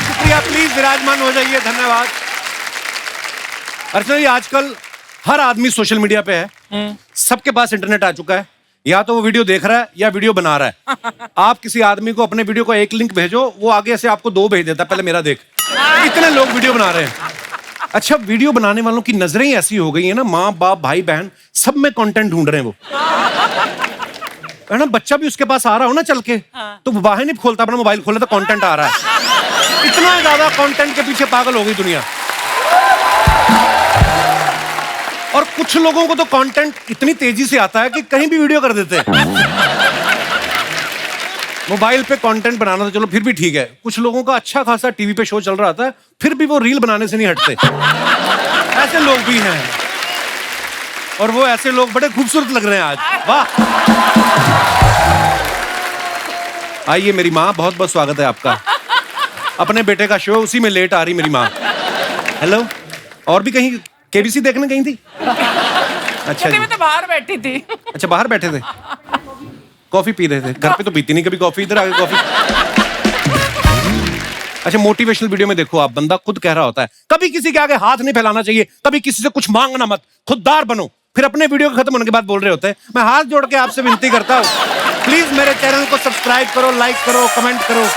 शुक्रिया, प्लीज विराजमान हो जाइए, धन्यवाद। अर्चना जी, आजकल हर आदमी सोशल मीडिया पे है, सबके पास इंटरनेट आ चुका है, या तो वो वीडियो देख रहा है या वीडियो बना रहा है। आप किसी आदमी को अपने वीडियो का एक लिंक भेजो, वो आगे से आपको 2 भेज देता, पहले मेरा देख। इतने लोग वीडियो बना रहे हैं। अच्छा, वीडियो बनाने वालों की नजरें ही ऐसी हो गई है ना, माँ बाप भाई बहन सब में कंटेंट ढूंढ रहे हैं वो, है ना। बच्चा भी उसके पास आ रहा हो ना चल के, तो वो बाहर नहीं खोलता, अपना मोबाइल खोले तो कंटेंट आ रहा है। इतना ज्यादा कंटेंट के पीछे पागल हो गई दुनिया। और कुछ लोगों को तो कंटेंट इतनी तेजी से आता है कि कहीं भी वीडियो कर देते हैं। मोबाइल पे कंटेंट बनाना तो चलो फिर भी ठीक है, कुछ लोगों का अच्छा खासा टीवी पे शो चल रहा था, फिर भी वो रील बनाने से नहीं हटते। ऐसे लोग भी हैं, और वो ऐसे लोग बड़े खूबसूरत लग रहे हैं आज। वाह। आइए मेरी माँ, बहुत बहुत स्वागत है आपका। अपने बेटे का शो, उसी में लेट आ रही मेरी माँ। हेलो। और भी कहीं केबीसी देखने गई थी? अच्छा जी। मैं तो बाहर बैठी थी। अच्छा, बाहर बैठे थे, कॉफी पी रहे थे। घर पे तो पीती नहीं कभी कॉफी, इधर आके कॉफी। अच्छा, मोटिवेशनल वीडियो में देखो आप, बंदा खुद कह रहा होता है कभी किसी के आगे हाथ नहीं फैलाना चाहिए, कभी किसी से कुछ मांगना मत, खुददार बनो। फिर अपने वीडियो खत्म होने के बाद बोल रहे होते हैं मैं हाथ जोड़ के आपसे विनती करता हूँ, प्लीज मेरे चैनल को सब्सक्राइब करो, लाइक करो, कमेंट करो।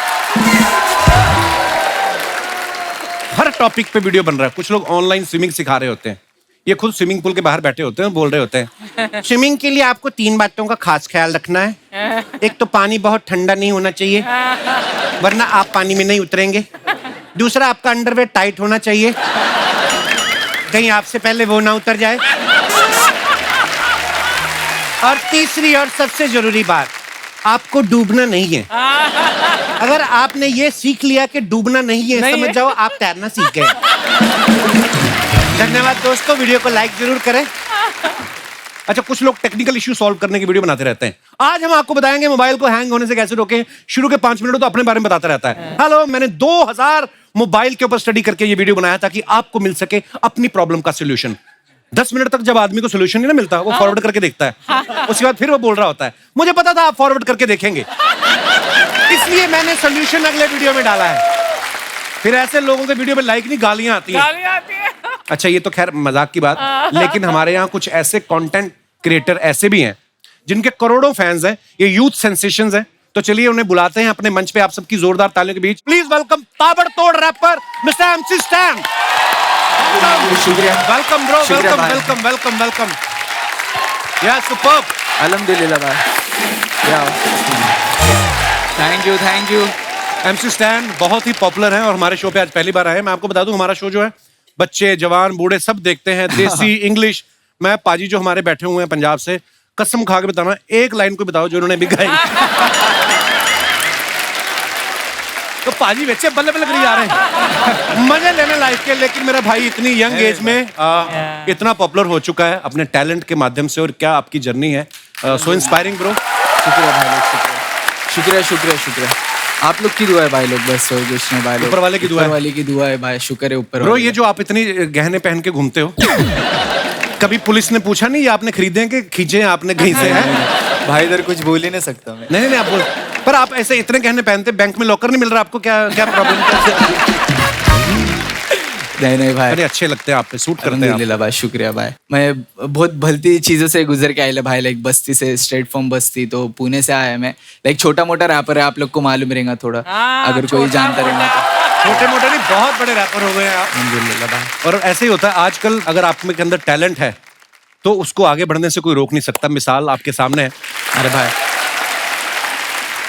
हर टॉपिक पे वीडियो बन रहा है। कुछ लोग ऑनलाइन स्विमिंग सिखा रहे होते हैं, ये खुद स्विमिंग पूल के बाहर बैठे होते हैं, बोल रहे होते हैं स्विमिंग के लिए आपको 3 बातों का खास ख्याल रखना है। एक तो पानी बहुत ठंडा नहीं होना चाहिए, वरना आप पानी में नहीं उतरेंगे। दूसरा, आपका अंडरवेयर टाइट होना चाहिए, कहीं आपसे पहले वो ना उतर जाए। और तीसरी और सबसे जरूरी बात, आपको डूबना नहीं है। अगर आपने ये सीख लिया कि डूबना नहीं है, समझ जाओ आप तैरना सीख गए। धन्यवाद दोस्तों, वीडियो को लाइक जरूर करें। अच्छा, कुछ लोग टेक्निकल इश्यू सॉल्व करने की वीडियो बनाते रहते हैं। आज हम आपको बताएंगे मोबाइल को हैंग होने से कैसे रोकें। शुरू के 5 मिनट तो अपने बारे में बताता रहता है। हेलो, मैंने 2000 मोबाइल के ऊपर स्टडी करके ये वीडियो बनाया ताकि आपको मिल सके अपनी प्रॉब्लम का सोल्यूशन। 10 मिनट तक जब आदमी को सोल्यूशन नहीं ना मिलता, वो फॉरवर्ड करके देखता है, उसके बाद फिर वो बोल रहा होता है मुझे पता था आप फॉरवर्ड करके देखेंगे, इसलिए मैंने सोल्यूशन अगले वीडियो में डाला है। फिर ऐसे लोगों के वीडियो में लाइक नहीं, गालियां आती हैं। अच्छा, ये तो खैर मजाक की बात, लेकिन हमारे यहाँ कुछ ऐसे कंटेंट क्रिएटर ऐसे भी हैं जिनके करोड़ों फैंस हैं, ये यूथ सेंसेशंस हैं। तो चलिए उन्हें बुलाते हैं अपने मंच पे, आप सबकी जोरदार तालियों के बीच प्लीज वेलकम ताबड़तोड़ रैपर मिस्टर MC Stan। शुक्रिया। Welcome bro, welcome welcome welcome welcome. या सुपर्ब। अल्हम्दुलिल्लाह भाई। या थैंक यू। MC Stan बहुत ही पॉपुलर है और हमारे शो पे आज पहली बार आए हैं। मैं आपको बता दूं, हमारा शो जो है बच्चे जवान बूढ़े सब देखते हैं, देसी इंग्लिश। मैं पाजी जो हमारे बैठे हुए हैं पंजाब से, कसम खा के बताना, एक लाइन को बताओ जो उन्होंने भी गाई। तो पाजी बच्चे बल्ले बल्ले करी जा रहे हैं, मजे लेने लाइफ के। लेकिन मेरा भाई इतनी यंग एज में इतना पॉपुलर हो चुका है अपने टैलेंट के माध्यम से, और क्या आपकी जर्नी है, सो इंस्पायरिंग ब्रो। शुक्रिया भाई लोग, शुक्रिया। आप लोग की दुआ है भाई लोग, बस और कुछ नहीं भाई लोग। ऊपर वाले की दुआ है भाई, शुक्र है ऊपर ब्रो। ये जो आप इतनी गहने पहन के घूमते हो, कभी पुलिस ने पूछा नहीं ये आपने खरीदे हैं कि खींचे आपने कहीं से? है भाई, इधर कुछ बोल ही नहीं सकता मैं। नहीं आप बोल, पर आप ऐसे इतने गहने पहनते, बैंक में लॉकर नहीं मिल रहा आपको? क्या प्रॉब्लम? नहीं भाई, अरे अच्छे लगते हैं आप पे, सूट करते हैं अल्हम्दुलिल्लाह भाई, शुक्रिया भाई। मैं बहुत भलती चीजों से गुजर के आया भाई, लाइक बस्ती से, स्ट्रेट फॉर्म बस्ती, तो पुणे से आया मैं। लाइक छोटा मोटा रैपर है, आप लोग को मालूम रहेगा थोड़ा, अगर कोई जानता रहेगा तो। छोटे मोटे नहीं, बहुत बड़े रैपर हो गए हैं आप। अल्हम्दुलिल्लाह भाई। और ऐसे ही होता है आजकल, अगर आप में के अंदर टैलेंट है तो उसको आगे बढ़ने से कोई रोक नहीं सकता। मिसाल आपके सामने है। अरे भाई,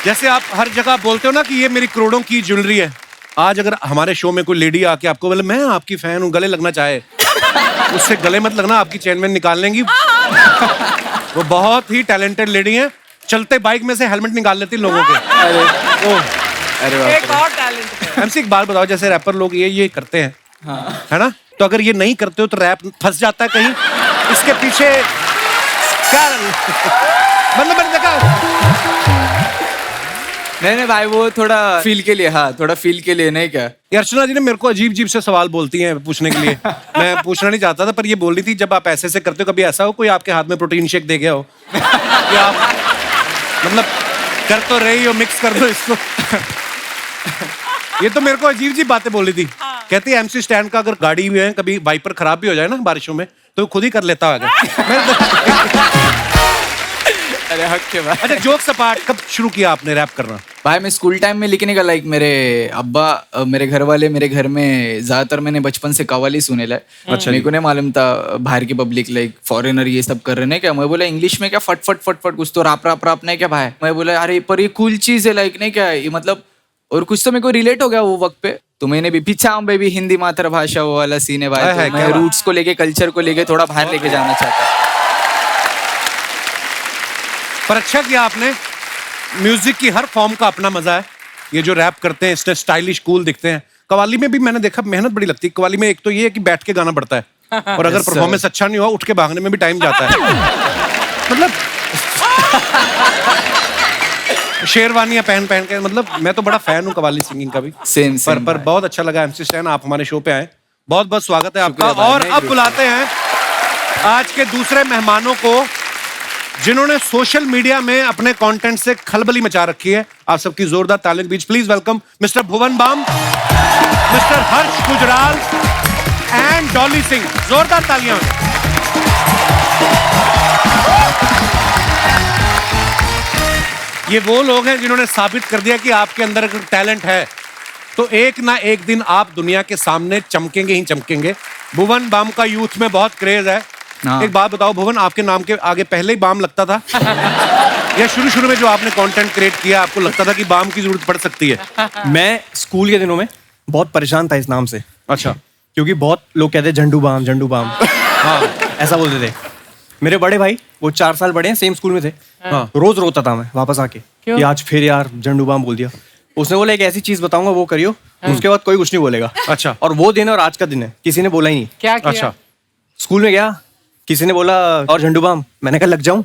जैसे आप हर जगह बोलते हो ना कि ये मेरी करोड़ों की ज्वेलरी है, आज अगर हमारे शो में कोई लेडी आके आपको बोले मैं आपकी फैन हूँ, गले लगना चाहे, उससे गले मत लगना, आपकी चेन में निकाल लेंगी। वो बहुत ही टैलेंटेड लेडी है, चलते बाइक में से हेलमेट निकाल लेती लोगों के। अरे एक और टैलेंट है। MC एक बात बताओ, जैसे रैपर लोग ये करते हैं, है ना, तो अगर ये नहीं करते हो तो रैप फंस जाता है कहीं, इसके पीछे क्या मतलब नहीं भाई, वो थोड़ा फील के लिए, हाँ थोड़ा फील के लिए, नहीं क्या? ये अर्चना जी ने मेरे को अजीब से सवाल बोलती हैं पूछने के लिए। मैं पूछना नहीं चाहता था, पर ये बोल रही थी जब आप ऐसे करते हो, कभी ऐसा हो कोई आपके हाथ में प्रोटीन शेक दे गया हो कि आप मतलब कर तो रही हो, मिक्स कर दो इसको। ये तो मेरे को अजीब अजीब बातें बोली थी। कहती है MC स्टैंड का अगर गाड़ी में कभी वाइपर खराब भी हो जाए ना बारिशों में तो खुद ही कर लेता है। अरे हक के भाई। अच्छा जोक्स अपार्ट, कब शुरू किया आपने रैप करना? भाई मैं स्कूल टाइम में लिखने का लाइक मेरे अब्बा मेरे घर वाले मेरे घर में ज्यादातर मैंने बचपन से कव्वाली सुने ला। अच्छा मेरे को नहीं मालूम था बाहर की पब्लिक लाइक फॉरेनर ये सब कर रहे हैं क्या। मैं बोला इंग्लिश में क्या फट फट फट फट कुछ तो राप राप राप नहीं क्या भाई। मैं बोला अरे पर ये कूल चीज है लाइक नहीं क्या ये मतलब। और कुछ तो मेरे को रिलेट हो गया वो वक्त पे। तो मैंने भी पीछा हूँ बेबी हिंदी मातृभाषा वो वाला सीन है भाई। तो मैं रूट्स को लेके कल्चर को लेके थोड़ा बाहर लेके जाना चाहता। पर अच्छा किया आपने। म्यूजिक की हर फॉर्म का अपना मजा है। ये जो रैप करते हैं इससे स्टाइलिश कूल दिखते हैं। कव्वाली में भी मैंने देखा मेहनत बड़ी लगती है। कव्वाली में एक तो ये है कि बैठ के गाना पड़ता है और अगर परफॉर्मेंस अच्छा नहीं हुआ उठ के भागने में भी टाइम जाता है। मतलब शेरवानियां पहन पहन के मतलब मैं तो बड़ा फैन हूँ कव्वाली सिंगिंग का भी। सेम पर बहुत अच्छा लगा MC स्टैन आप हमारे शो पे आए। बहुत बहुत स्वागत है आपका। और अब बुलाते हैं आज के दूसरे मेहमानों को जिन्होंने सोशल मीडिया में अपने कंटेंट से खलबली मचा रखी है। आप सबकी जोरदार तालियों के बीच please welcome mister Bhuvan Bam, mister Harsh Gujral and Dolly Singh. जोरदार तालियां। ये वो लोग हैं जिन्होंने साबित कर दिया कि आपके अंदर अगर टैलेंट है तो एक ना एक दिन आप दुनिया के सामने चमकेंगे ही चमकेंगे। भुवन बाम का यूथ में बहुत क्रेज है। एक बात बताओ भुवन, आपके नाम के आगे पहले ही बाम लगता था या शुरू में जो आपने कंटेंट क्रिएट किया आपको लगता था कि बाम की जरूरत पड़ सकती है? मैं स्कूल के दिनों में बहुत परेशान था इस नाम से। अच्छा। क्योंकि बहुत लोग कहते झंडू बाम झंडू बाम। हाँ ऐसा बोलते थे। मेरे बड़े भाई वो 4 साल बड़े हैं सेम स्कूल में थे। हाँ। रोज रोता था मैं वापस आके कि आज फिर यार झंडू बाम बोल दिया। उसने बोला एक ऐसी चीज बताऊंगा वो करियो उसके बाद कोई कुछ नहीं बोलेगा। अच्छा। और वो दिन और आज का दिन है किसी ने बोला ही नहीं। क्या किया? अच्छा। स्कूल में गया किसी ने बोला और झंडू बाम, मैंने कहा लग जाऊं।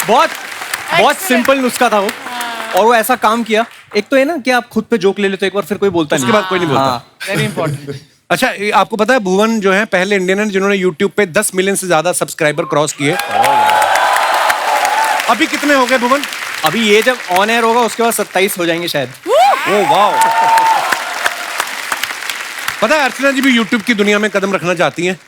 बहुत सिंपल नुस्खा था वो और वो ऐसा काम किया। एक तो है ना कि आप खुद पे जोक ले लेते हो एक बार फिर कोई बोलता नहीं, उसके बाद कोई नहीं बोलता। हाँ। Very important. अच्छा आपको पता है भुवन जो है पहले इंडियन है जिन्होंने YouTube पे 10 मिलियन से ज्यादा सब्सक्राइबर क्रॉस किए। अभी कितने हो गए भुवन? अभी ये जब ऑन एयर होगा उसके बाद 27 हो जाएंगे शायद। Oh wow. पता है अर्चना जी भी YouTube की दुनिया में कदम रखना चाहती हैं।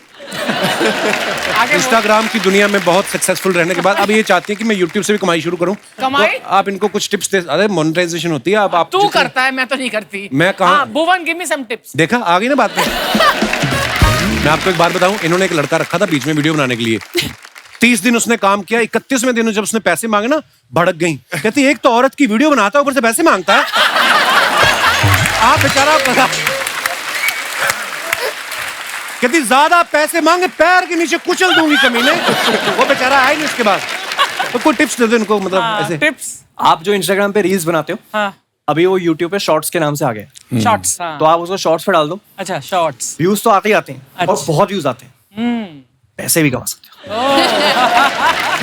इंस्टाग्राम की दुनिया में बहुत सक्सेसफुल रहने के बाद अब ये चाहती है कि मैं YouTube से भी कमाई शुरू करूं। कमाई? तो आप इनको कुछ टिप्स दे। अरे मोनेटाइजेशन होती है। अब आप तू करता है मैं तो नहीं करती। मैं कहाँ? भुवन गिव मी सम टिप्स। देखा आ गई ना बात में। मैं आपको एक बात बताऊं, इन्होंने एक लड़का रखा था बीच में वीडियो बनाने के लिए। 30 दिन उसने काम किया। 31वें दिन जब उसने पैसे मांगे ना भड़क गई। कहती एक तो औरत की वीडियो बनाता है ऊपर से पैसे मांगता है। आप बेचारा कहती ज्यादा पैसे मांगे पैर के नीचे कुचल दूंगी कमीने। वो बेचारा आया नहीं उसके बाद। तो कोई टिप्स दे दो इनको मतलब ऐसे। टिप्स। आप जो इंस्टाग्राम पे रील्स बनाते हो हाँ। अभी वो यूट्यूब पे शॉर्ट्स के नाम से आ गए। शॉर्ट्स। तो आप उसको शॉर्ट्स पे डाल दो। अच्छा शॉर्ट्स। व्यूज तो आते ही आते हैं और अच्छा। बहुत व्यूज आते हैं। पैसे भी कमा सकते हो।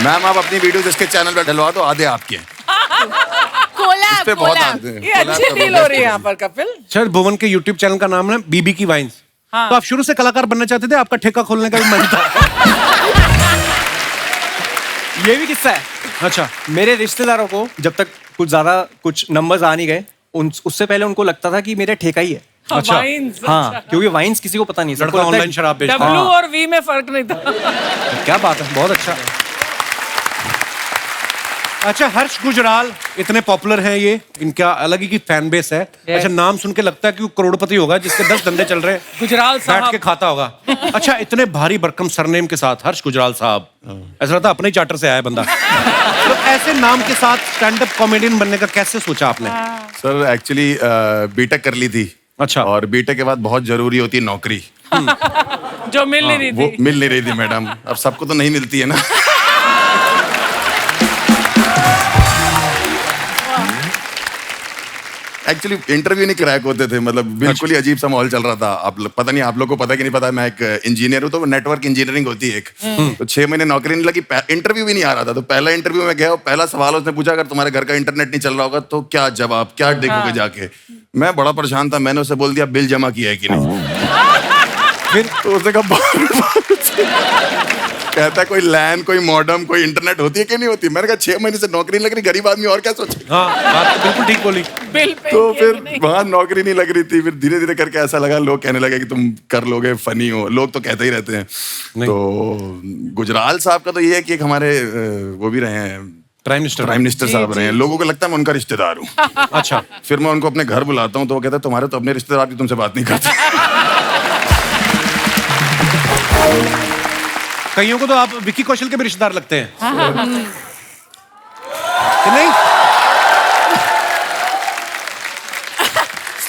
मैम आप अपनी वीडियो जिसके चैनल पे डलवा दो आधे आपके हैं। कोलैब पे बहुत कोलैब आते हैं। ये अच्छी डील हो रही है यहाँ पर कपिल। सर भुवन के YouTube चैनल का नाम है बीबी की वाइन्स। हाँ। तो आप शुरू से कलाकार बनना चाहते थे? आपका ठेका खोलने का भी मन था? ये भी किस्सा है। अच्छा। मेरे रिश्तेदारों को जब तक कुछ नंबर्स आ नहीं गए उससे पहले उनको लगता था कि मेरा ठेका ही है। अच्छा। वाइन्स। हाँ क्योंकि वाइन्स किसी को पता नहीं। सबको लड़का लगता है ऑनलाइन शराब बेचता है। W और V में फर्क नहीं था। क्या बात है, बहुत अच्छा। अच्छा हर्ष गुजराल इतने पॉपुलर हैं ये, इनका अलग ही की फैन बेस है। अच्छा नाम सुन के लगता है कि वो करोड़पति होगा जिसके 10 धंधे चल रहे हैं। गुजराल बैठ साहब के खाता होगा। अच्छा इतने भारी भरकम सरनेम के साथ हर्ष गुजराल साहब, ऐसा लगता है अपने ही चार्टर से आया बंदा। तो ऐसे नाम के साथ स्टैंड अप कॉमेडियन बनने का कैसे सोचा आपने? सर एक्चुअली बीटेक कर ली थी। अच्छा। और बीटेक के बाद बहुत जरूरी होती है नौकरी। जो मिल नहीं रही वो थी। मिल नहीं रही थी मैडम। अब सबको तो नहीं मिलती है ना। एक्चुअली इंटरव्यू नहीं क्रैक होते थे। मतलब बिल्कुल ही अजीब सा माहौल चल रहा था। पता नहीं आप लोग को पता कि नहीं पता, मैं एक इंजीनियर हूँ तो नेटवर्क इंजीनियरिंग होती है एक। तो 6 महीने नौकरी नहीं लगी, इंटरव्यू भी नहीं आ रहा था। तो पहला इंटरव्यू में गया और पहला सवाल उसने पूछा अगर तुम्हारे घर का इंटरनेट नहीं चल रहा होगा तो क्या जवाब, क्या देखोगे जाके? मैं बड़ा परेशान था। मैंने उसे बोल दिया बिल जमा किया है कि नहीं। फिर तो उसने कहा कहता कोई लैन, कोई मॉडम, कोई इंटरनेट होती है कि नहीं होती? मैंने कहा 6 महीने से नौकरी नहीं लग रही, गरीब आदमी और क्या सोचे। हाँ, बात तो बिल्कुल ठीक बोली। बिल पे तो फिर वहां नौकरी नहीं लग रही थी, फिर धीरे धीरे करके ऐसा लगा, लोग कहने लगे कि तुम कर लोगे, फनी हो, लोग तो कहते ही रहते हैं। तो गुजराल साहब का तो ये है कि एक हमारे वो भी रहे हैं, प्राइम मिनिस्टर साहब रहे हैं, लोगों को लगता है मैं उनका रिश्तेदार हूँ। अच्छा, फिर मैं उनको अपने घर बुलाता हूँ तो वो कहता है तुम्हारे तो अपने रिश्तेदार भी तुमसे बात नहीं करते। कईयों को तो आप विक्की कौशल के भी रिश्तेदार लगते हैं कि नहीं?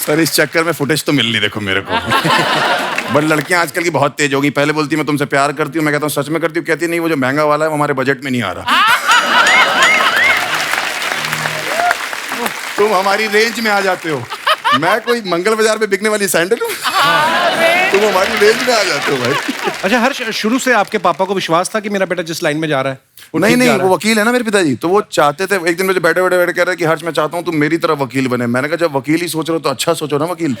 सर इस चक्कर में फुटेज तो मिल नहीं, देखो मेरे को। बट लड़कियां आजकल की बहुत तेज हो गई। पहले बोलती मैं तुमसे प्यार करती हूँ, मैं कहता हूँ सच में करती हूँ, कहती नहीं वो जो महंगा वाला है वो हमारे बजट में नहीं आ रहा। तुम हमारी रेंज में आ जाते हो। मैं कोई मंगल बाजार में बिकने वाली सैंडल हूँ? तुम हमारी रेंज में आ जाते हो भाई। अच्छा हर्ष, शुरू से आपके पापा को विश्वास था कि मेरा बेटा जिस लाइन में जा रहा है वो नहीं ठीक नहीं जा रहा वो वकील है ना मेरे पिताजी, तो वो चाहते थे। एक दिन मुझे बैठे बैठे कह रहे कि हर्ष मैं चाहता हूँ तुम मेरी तरह वकील बने। मैंने कहा जब वकील ही सोच रहे हो तो अच्छा सोचो ना वकील।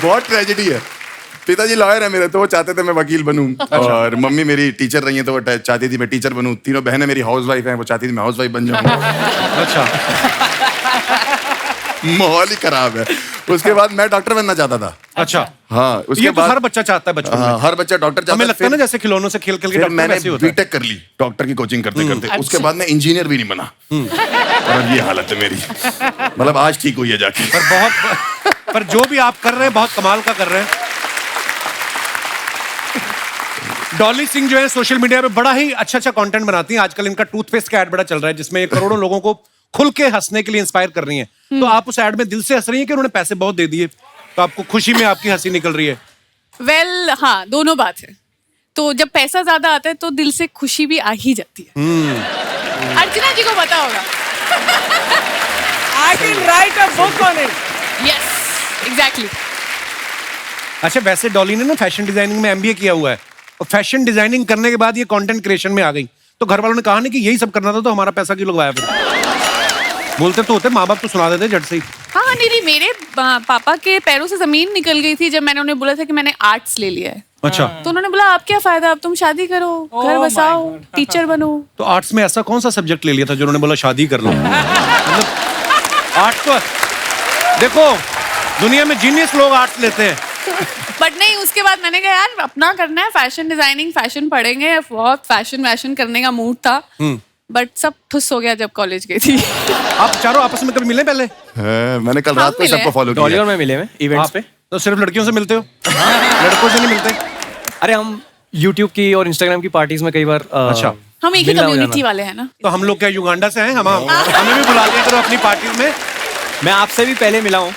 बहुत ट्रेजेडी है। पिताजी लॉयर है मेरे, तो वो चाहते थे मैं वकील बनूं। और मम्मी मेरी टीचर रही है तो वो चाहती थी मैं टीचर बनूं। तीनों बहनें मेरी हाउस वाइफ हैं, वो चाहती थी मैं हाउस वाइफ बन जाऊं। अच्छा, माहौल ही खराब है। उसके बाद मैं डॉक्टर बनना चाहता था। अच्छा, हाँ उसके ये तो बाद हर बच्चा चाहता है बचपन में। हर बच्चा डॉक्टर चाहता हमें है। लगता है ना जैसे खिलौनों से खेल खेल के फिर डॉक्टर मैंने वैसे ही होता है। बीटेक कर ली डॉक्टर की कोचिंग करते करते। उसके बाद मैं इंजीनियर भी नहीं बना। और अब ये हालत है मेरी। मतलब आज ठीक हुई है जाके। पर जो भी आप कर रहे हैं बहुत कमाल का कर रहे हैं। डॉली सिंह जो है सोशल मीडिया पे बड़ा ही अच्छा कंटेंट बनाती हैं। आजकल इनका टूथपेस्ट का ऐड बड़ा चल रहा है जिसमें ये करोड़ों लोगों को खुल के हंसने के लिए इंस्पायर कर रही हैं। तो आप उस ऐड में दिल से हंस रही हैं कि उन्होंने पैसे बहुत दे दिए तो आपको खुशी में आपकी हंसी निकल रही है? वेल हाँ, दोनों बात है। तो जब पैसा ज्यादा आता है तो दिल से खुशी भी आ ही जाती है। अर्चना जी को पता होगा। I can write a book on it. Yes, exactly. अच्छा, वैसे डॉली ने ना फैशन डिजाइनिंग में एमबीए किया हुआ है और फैशन डिजाइनिंग करने के बाद ये कंटेंट क्रिएशन में आ गई। तो घर वालों ने कहा नहीं कि यही सब करना था तो हमारा पैसा क्यों लगवाया? फिर बोलते तो होते, माँ बाप तो सुना देते झट से ही। हाँ नहीं, मेरे पापा के पैरों से जमीन निकल गई थी जब मैंने उन्हें बोला था कि मैंने आर्ट्स ले लिया है। अच्छा, तो उन्होंने बोला आप क्या फायदा, अब तुम शादी करो, घर बसाओ, टीचर बनो। तो आर्ट्स में ऐसा कौन सा सब्जेक्ट ले लिया था जो उन्होंने बोला शादी कर लो? मतलब आर्ट्स तो देखो दुनिया में जीनियस लोग आर्ट्स लेते हैं। बट नहीं, उसके बाद मैंने कहा यार अपना करना है, फैशन डिजाइनिंग, फैशन पढ़ेंगे। बहुत फैशन करने का मूड था, बट सब ठुस हो गया जब कॉलेज गई थी। आप चारों आपस में कभी मिले पहले? मैंने कल रात को मिले सबको फॉलो डॉली किया। और मैं मिले में इवेंट्स पे। तो सिर्फ लड़कियों से मिलते हो? लड़कों से नहीं मिलते? अरे हम YouTube की और Instagram की पार्टीज में कई बार अच्छा। हम एक ही मिलना हो कम्युनिटी जाना। वाले हैं ना। तो हम लोग क्या युगांडा से हैं? हमें भी बुला लिया करो अपनी पार्टी में। मैं आपसे भी पहले मिला हूँ।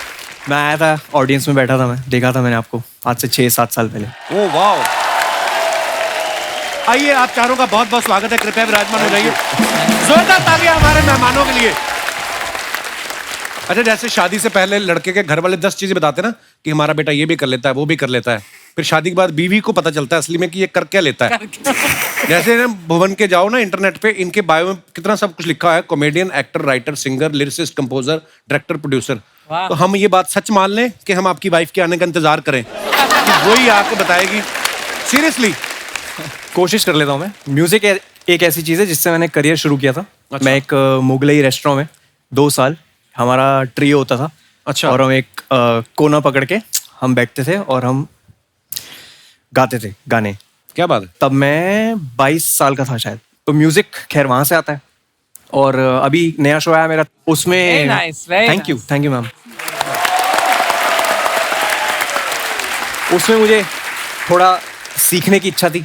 मैं आया था, ऑडियंस में बैठा था, मैं देखा था मैंने आपको आज से 6-7 साल पहले। Oh wow! आइए, आप चारों का बहुत बहुत स्वागत है। कृपया विराजमान हो जाइए। जोरदार तालियां हमारे मेहमानों के लिए। अच्छा, जैसे शादी से पहले लड़के के घर वाले 10 चीजें बताते ना कि हमारा बेटा ये भी कर लेता है, वो भी कर लेता है। फिर शादी के बाद बीवी को पता चलता है असली में कि ये कर क्या लेता है। जैसे ना भुवन के जाओ ना इंटरनेट पे, इनके बायो में कितना सब कुछ लिखा है। Comedian, actor, writer, singer, lyricist, composer, director, producer. तो हम ये बात सच मान लें कि हम आपकी वाइफ के आने का इंतजार करें कि वही आके बताएगी? सीरियसली कोशिश कर लेता हूँ मैं। म्यूजिक एक ऐसी चीज़ है जिससे मैंने करियर शुरू किया था। अच्छा। मैं एक मुगलई रेस्टोरेंट में 2 साल हमारा ट्रियो होता था। अच्छा। और हम एक कोना पकड़ के हम बैठते थे और हम गाते थे गाने। क्या बात है? तब मैं 22 साल का था शायद। तो म्यूजिक खैर वहां से आता है। और अभी नया शो आया मेरा, उसमें Very nice, very thank you ma'am. उसमें मुझे थोड़ा सीखने की इच्छा थी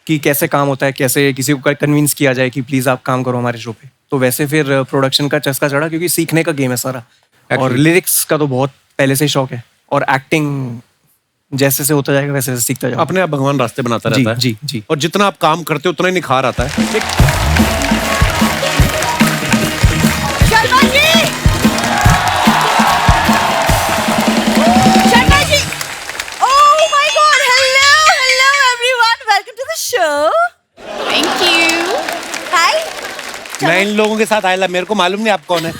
कि कैसे काम होता है, कैसे किसी को कन्विंस किया जाए कि प्लीज आप काम करो हमारे शो पे। तो वैसे फिर प्रोडक्शन का चस्का चढ़ा क्योंकि सीखने का गेम है सारा। और लिरिक्स का तो बहुत पहले से ही शौक है। और एक्टिंग जैसे से होता जाएगा वैसे वैसे सीखता जाएगा। अपने आप भगवान रास्ते बनाता रहता है। जी जी। और जितना आप काम करते हो उतना ही निखार आता है। Sharma ji, Sharma ji, oh my god, hello everyone, welcome to the show. Thank you. Hi. मैं इन लोगों के साथ आया, मेरे को मालूम नहीं आप कौन है।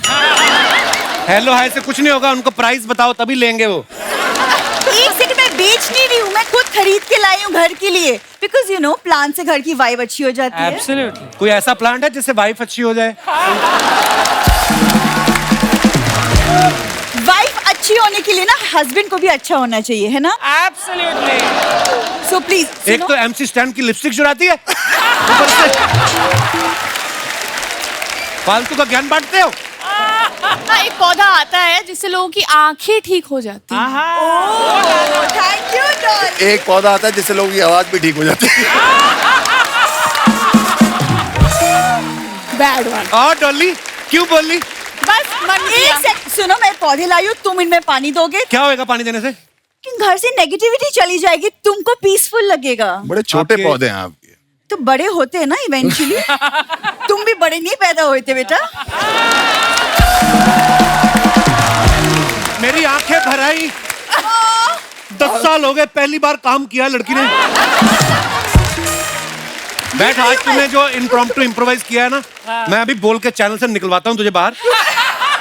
हेलो हाय से कुछ नहीं होगा, उनको प्राइस बताओ तभी लेंगे वो। एक सेकंड, मैं बेच नहीं रही हूँ, मैं खुद खरीद के लाई हूँ घर के लिए, बिकॉज यू नो प्लांट से घर की वाइब अच्छी हो जाती है। Absolutely. कोई ऐसा प्लांट है जिससे वाइफ अच्छी हो जाए? वाइफ अच्छी होने के लिए ना हस्बैंड को भी अच्छा होना चाहिए, है ना? Absolutely. सो प्लीज एक तो MC स्टैन की लिपस्टिक चुराती है, ऊपर से फालतू का ज्ञान बांटते हो। हाँ, एक पौधा आता है जिससे लोगों की आंखें ठीक हो जाती हैं। Thank you doll. एक पौधा आता है जिससे लोगों की आवाज भी ठीक हो जाती है। Bad one. और डॉली क्यों बोली? बस मन एक सेकंड सुनो, मैं पौधे लाई हूँ, तुम इनमें पानी दोगे? क्या होएगा पानी देने से? कि घर से नेगेटिविटी चली जाएगी, तुमको पीसफुल लगेगा। बड़े छोटे आपके- पौधे हैं आपके। तो बड़े होते हैं ना इवेंचुअली। तुम भी बड़े नहीं पैदा हुए थे बेटा। मेरी आंखें भर आई। 10 साल हो गए, पहली बार काम किया लड़की ने। बैठ, आज तूने जो इम्प्रॉम्प्टू इम्प्रोवाइज किया है ना, मैं अभी बोल के चैनल से निकलवाता हूँ तुझे बाहर।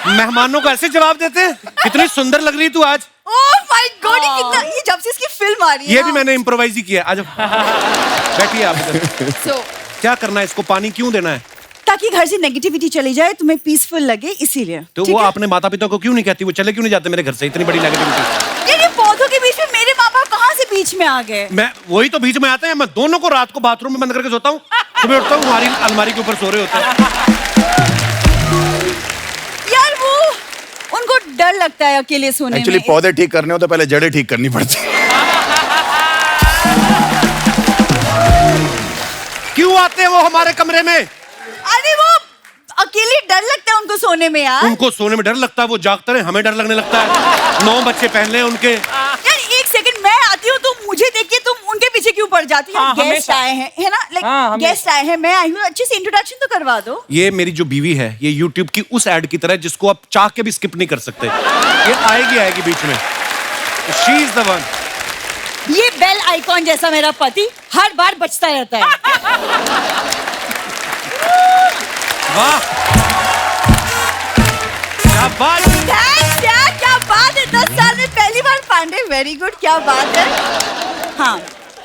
मेहमानों को ऐसे जवाब देते हैं। कितनी सुंदर लग रही तू आज। ओह माय गॉड, ये जब से इसकी फिल्म आ रही है ये ना। भी मैंने इम्प्रोवाइज ही किया। आज बैठिए आप इधर। So, क्या करना है इसको? पानी क्यों देना है? ताकि घर से नेगेटिविटी चली जाए, तुम्हें पीसफुल लगे, इसीलिए। तो ठीक वो है? अपने माता पिता को क्यों नहीं कहती? वो चले क्यों नहीं जाते मेरे घर से? इतनी बड़ी नेगेटिविटी। यार ये पौधों के बीच में मेरे माँ बाप कहाँ से बीच में आ गए? मैं वही तो बीच में आते हैं। मैं दोनों को रात को बाथरूम में बंद करके सोता हूँ, सुबह उठता हूँ हमारी अलमारी के ऊपर सो रहे होते हैं। यार वो उनको डर लगता है अकेले सोने एक्चुअली में। पौधे ठीक करने हो तो पहले जड़ें ठीक करनी पड़ती है। क्यों आते हैं वो हमारे कमरे में? अरे वो अकेले डर लगता है उनको सोने में यार। उनको सोने में डर लगता है, वो जागते रहे, हमें डर लगने लगता है। 9 बच्चे पहले उनके। यार एक सेकंड, मैं आती हूँ तो मुझे देख के तुम उनके पीछे क्यों पड़ जाती हो? हाँ, गेस्ट हमेशा। आए हैं, है ना? लाइक हाँ, हमेशा। गेस्ट आए हैं, मैं आई हूँ, अच्छे से इंट्रोडक्शन तो करवा दो। ये मेरी जो बीवी है, ये YouTube की उस एड की तरह है जिसको आप चाह के भी स्किप नहीं कर सकते। ये आएगी बीच में। She is the one. ये बेल आइकॉन जैसा मेरा पति हर बार बचता रहता है। वाह, क्या बात। थैंक्स यार, क्या बात है, 10 साल में पहली बार पांडे, वेरी गुड, क्या बात है। हाँ,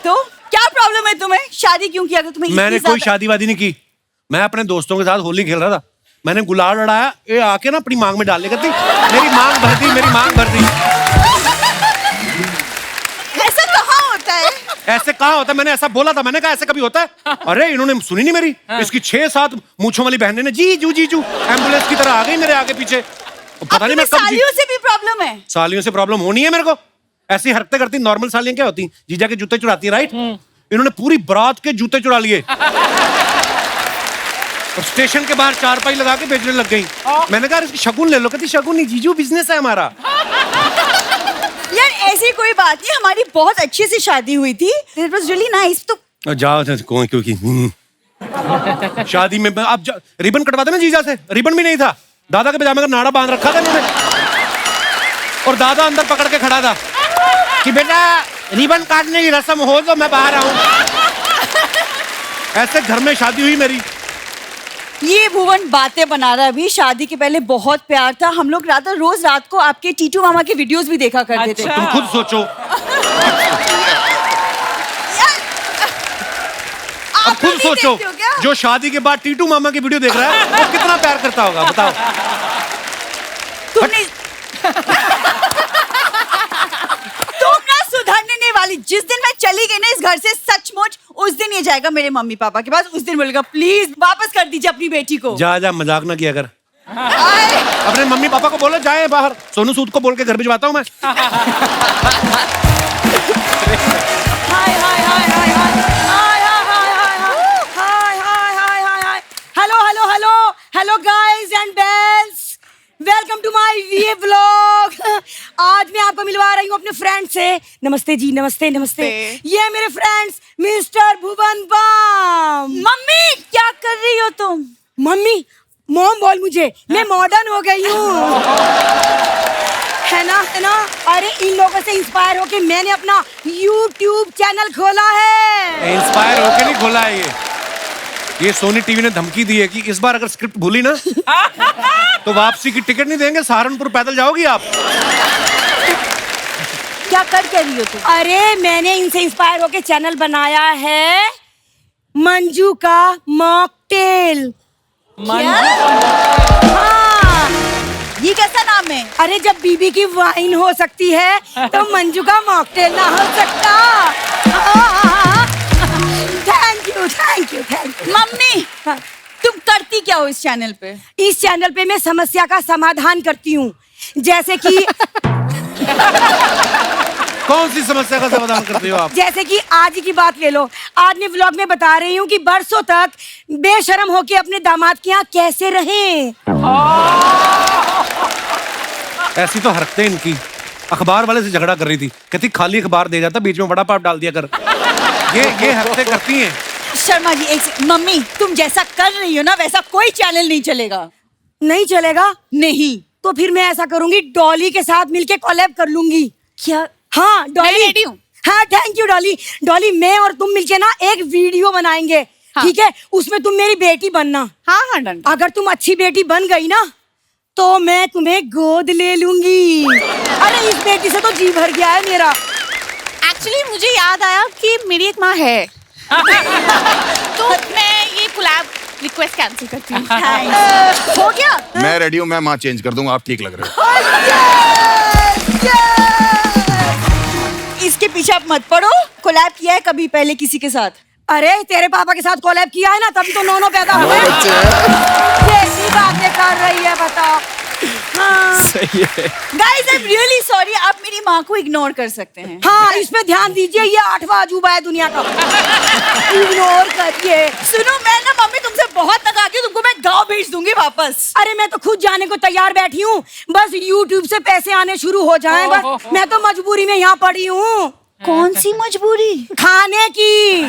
तो क्या प्रॉब्लम है तुम्हें? शादी क्यों किया? तुम्हें मैंने इतनी कोई ज्यादा- शादी वादी नहीं की। मैं अपने दोस्तों के साथ होली खेल रहा था। मैंने गुलाल लड़ाया, ये आके ना अपनी मांग में डालने करती, मेरी मांग भर दी, मेरी मांग भर दी। ऐसा कहाँ होता है? ऐसे कहाँ होता है? मैंने ऐसा बोला था, मैंने कहा ऐसे कभी होता है? अरे इन्होंने सुनी नहीं मेरी। इसकी 6-7 मूंछों वाली बहनें ने जीजू जीजू एम्बुलेंस की तरह आ गई मेरे आगे पीछे। पता नहीं मैं कब सालियों से भी प्रॉब्लम है। सालियों से प्रॉब्लम होनी है मेरे को। ऐसी हरकतें करती नॉर्मल सालियां क्या होती? जीजा के जूते चुराती है, राइट? इन्होंने पूरी बारात के जूते चुरा लिए और स्टेशन के बाहर चारपाई लगा के बेचने लग गई। मैंने कहा इसकी शगुन ले लो। कहती शगुन नहीं जीजू, बिजनेस है हमारा। यार ऐसी कोई बात नहीं, हमारी बहुत अच्छी से शादी हुई थी। It was really nice. तो जाओ क्योंकि शादी में आप रिबन कटवाते ना जीजा से, रिबन भी नहीं था। दादा के पजामे का नाड़ा बांध रखा था इन्होंने और दादा अंदर पकड़ के खड़ा था कि बेटा रिबन काटने की रस्म हो तो मैं बाहर आऊं। ऐसे घर में शादी हुई मेरी। ये भुवन बातें बना रहा है। अभी शादी के पहले बहुत प्यार था। हम लोग रोज रात को आपके टीटू मामा के वीडियोस भी देखा करते थे। अच्छा। तुम खुद सोचो, अब आप खुद लोग नहीं सोचो, देखते हो क्या? जो शादी के बाद टीटू मामा की वीडियो देख रहा है वो कितना प्यार करता होगा, बताओ। तुमने तुम ना सुधरने नहीं वाली। जिस दिन मैं चली गई ना इस घर से, सचमुच उस दिन ये जाएगा मेरे मम्मी पापा के पास। उस दिन बोलेगा प्लीज वापस कर दीजिए अपनी बेटी को। जा जा, मजाक ना किया कर। आए। अपने मम्मी पापा को बोलो जाए बाहर। सोनू सूद को बोल के घर भिजवाता हूँ मैं। Hi hi hi hi hi hi hi hi hi hi hi hi hi. Hello hello hello hello guys and bells, welcome to my VA vlog. आज मैं आपको मिलवा रही हूँ अपने फ्रेंड से। नमस्ते जी, नमस्ते नमस्ते। ये है मेरे friends mister Bhuvan balm. Mummy क्या कर रही हो तुम? मम्मी मॉम बोल मुझे, मैं मॉडर्न हो गई हूँ। है ना, है ना? अरे इन लोगों से इंस्पायर होके मैंने अपना YouTube चैनल खोला है। इंस्पायर होके नहीं खोला है ये सोनी टीवी ने धमकी दी है कि इस बार अगर स्क्रिप्ट भूली ना तो वापसी की टिकट नहीं देंगे, सहारनपुर पैदल जाओगी आप। क्या कर क्या रही हो तुम? अरे मैंने इनसे इंस्पायर होके चैनल बनाया है मंजू का मॉकटेल। हाँ, ये कैसा नाम है? अरे जब बीबी की वाइन हो सकती है तो मंजू का मॉकटेल ना हो सकता। Thank you thank you thank you. Mummy तुम करती क्या हो इस चैनल पे? इस चैनल पे मैं समस्या का समाधान करती हूँ, जैसे कि कौन सी समस्या का समाधान करते हो आप? जैसे कि आज ही की बात ले लो। आज मैं व्लॉग में बता रही हूँ कि बरसों तक बेशर्म होके अपने दामाद के यहाँ कैसे रहें। ऐसी तो हरकतें इनकी। अखबार वाले से झगड़ा कर रही थी, कहती खाली अखबार दे जाता, बीच में बड़ा पाप डाल दिया कर। ये हरकतें करती हैं। शर्मा जी मम्मी तुम जैसा कर रही हो ना वैसा कोई चैनल नहीं चलेगा। नहीं चलेगा? नहीं। तो फिर मैं ऐसा करूंगी, डॉली के साथ मिलके कोलैब कर लूंगी। क्या? हाँ डॉली मैं ready हूँ। हाँ थैंक यू डॉली। डॉली मैं और तुम मिलके ना एक वीडियो बनाएंगे। हाँ। ठीक है, उसमें तुम मेरी बेटी बनना। हाँ हाँ डन। अगर तुम अच्छी बेटी बन गई ना तो मैं तुम्हें गोद ले लूंगी। अरे इस बेटी से तो जी भर गया है मेरा। एक्चुअली मुझे याद आया कि मेरी एक माँ है तो मैं ये कोलैब रिक्वेस्ट कैंसिल करती हूँ। हो गया? मैं रेडी हूँ, मैं माँ चेंज कर दूंगा, आप ठीक लग रहे हो। इसके पीछे आप मत पड़ो। कोलैब किया है कभी पहले किसी के साथ? अरे तेरे पापा के साथ कोलैब किया है ना, तभी तो नौनो पैदा हुए। कैसी बातें कर रही है बताओ। हाँ। सही है। Guys I am really sorry, आप मेरी माँ को इग्नोर कर सकते हैं। हाँ इस पे ध्यान दीजिए, ये 8वां अजूबा है दुनिया का। इग्नोर करिए। सुनो मैं ना मम्मी तुमसे बहुत लगाती हूँ, तुमको मैं गाँव भेज दूंगी वापस। अरे मैं तो खुद जाने को तैयार बैठी हूँ, बस YouTube से पैसे आने शुरू हो जाएं बस। मैं तो मजबूरी में यहाँ पड़ी हूँ। कौन सी मजबूरी? खाने की।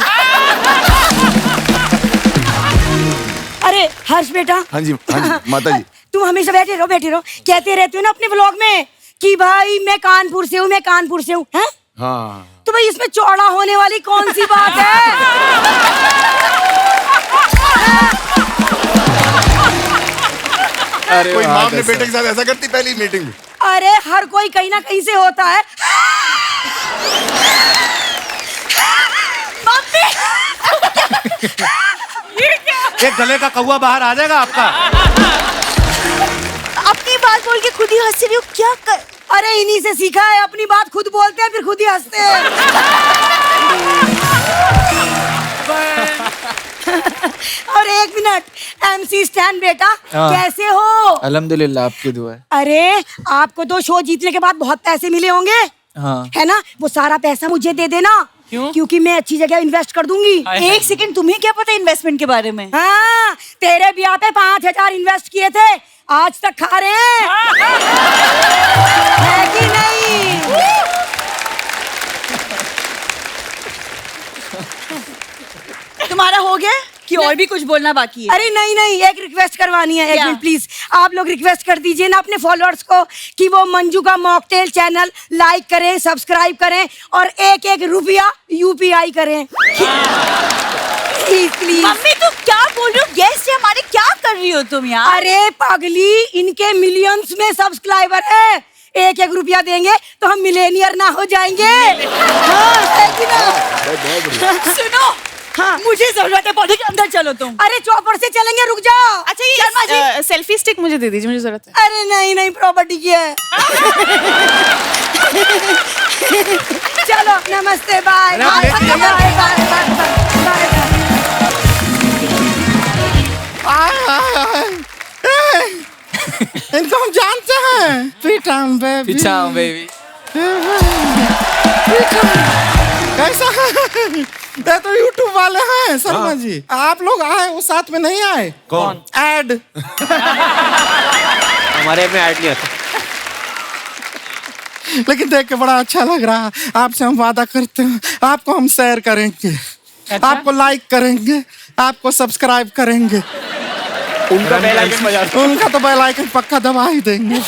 अरे हर्ष बेटा। हाँ जी माता जी। तुम हमेशा बैठे रहो कहते रहते हो ना अपने व्लॉग में कि भाई मैं कानपुर से हूँ, मैं कानपुर से हूँ। हैं? हाँ तो भाई इसमें चौड़ा होने वाली कौन सी बात है? अरे कोई वाह, माँ अपने कैसा? बेटे के साथ ऐसा करती पहली मीटिंग में? अरे हर कोई कहीं ना कहीं से होता है। ये गले का कौवा बाहर आ जाएगा आपका। अपनी बात बोल के खुद ही हंस रही हो, क्या कर? अरे इन्हीं से सीखा है, अपनी बात खुद बोलते हैं फिर खुद ही हंसते हैं। और एक मिनट, MC स्टैन बेटा कैसे हो? अल्हम्दुलिल्लाह, आपकी दुआ है। अरे आपको तो शो जीतने के बाद बहुत पैसे मिले होंगे, हाँ। है ना? वो सारा पैसा मुझे दे देना। क्यों? क्योंकि मैं अच्छी जगह इन्वेस्ट कर दूंगी। एक सेकंड, तुम्हें क्या पता इन्वेस्टमेंट के बारे में? हाँ तेरे ब्याह पे 5000 इन्वेस्ट किए थे, आज तक खा रहे हैं। है कि नहीं? तुम्हारा हो गया कि और भी कुछ बोलना बाकी है? अरे नहीं नहीं, एक रिक्वेस्ट करवानी है। एक क्या? मिनट प्लीज, आप लोग रिक्वेस्ट कर दीजिए ना अपने फॉलोअर्स को कि वो मंजू का मॉकटेल चैनल लाइक करें, सब्सक्राइब करें और एक एक रुपया UPI करें। Please please. मम्मी तुम क्या बोल रही हो? गेस्ट है हमारे, क्या कर रही हो तुम यार? अरे पगली, इनके मिलियंस में सब्सक्राइबर है, एक एक रुपया देंगे तो हम मिलेनियर ना हो जाएंगे। हाँ, है कि ना? सुनो, हाँ। मुझे जरूरत है, पौधे के अंदर चलो तुम। अरे चौपर से चलेंगे, रुक जाओ। अच्छा ये सेल्फी स्टिक मुझे दे दीजिए, मुझे जरूरत है। अरे नहीं नहीं, प्रॉपर्टी की है। चलो नमस्ते, बाय अरे आप बाय लेके बाय जाइए। Bye bye bye. इनको हम जानते हैं। प्रीतम बेबी। पीछा हूँ बेबी। कैसा है? ये तो YouTube वाले हैं शर्मा जी। आप लोग आए, वो साथ में नहीं आए? कौन? ऐड। हमारे में ऐड नहीं आता। लेकिन देख के बड़ा अच्छा लग रहा है। आपसे हम वादा करते हैं, आपको हम शेयर करेंगे, आपको लाइक करेंगे, आपको सब्सक्राइब करेंगे। उनका बेल आइकन बजा दो। उनका तो बेल आइकन पक्का दबा ही देंगे।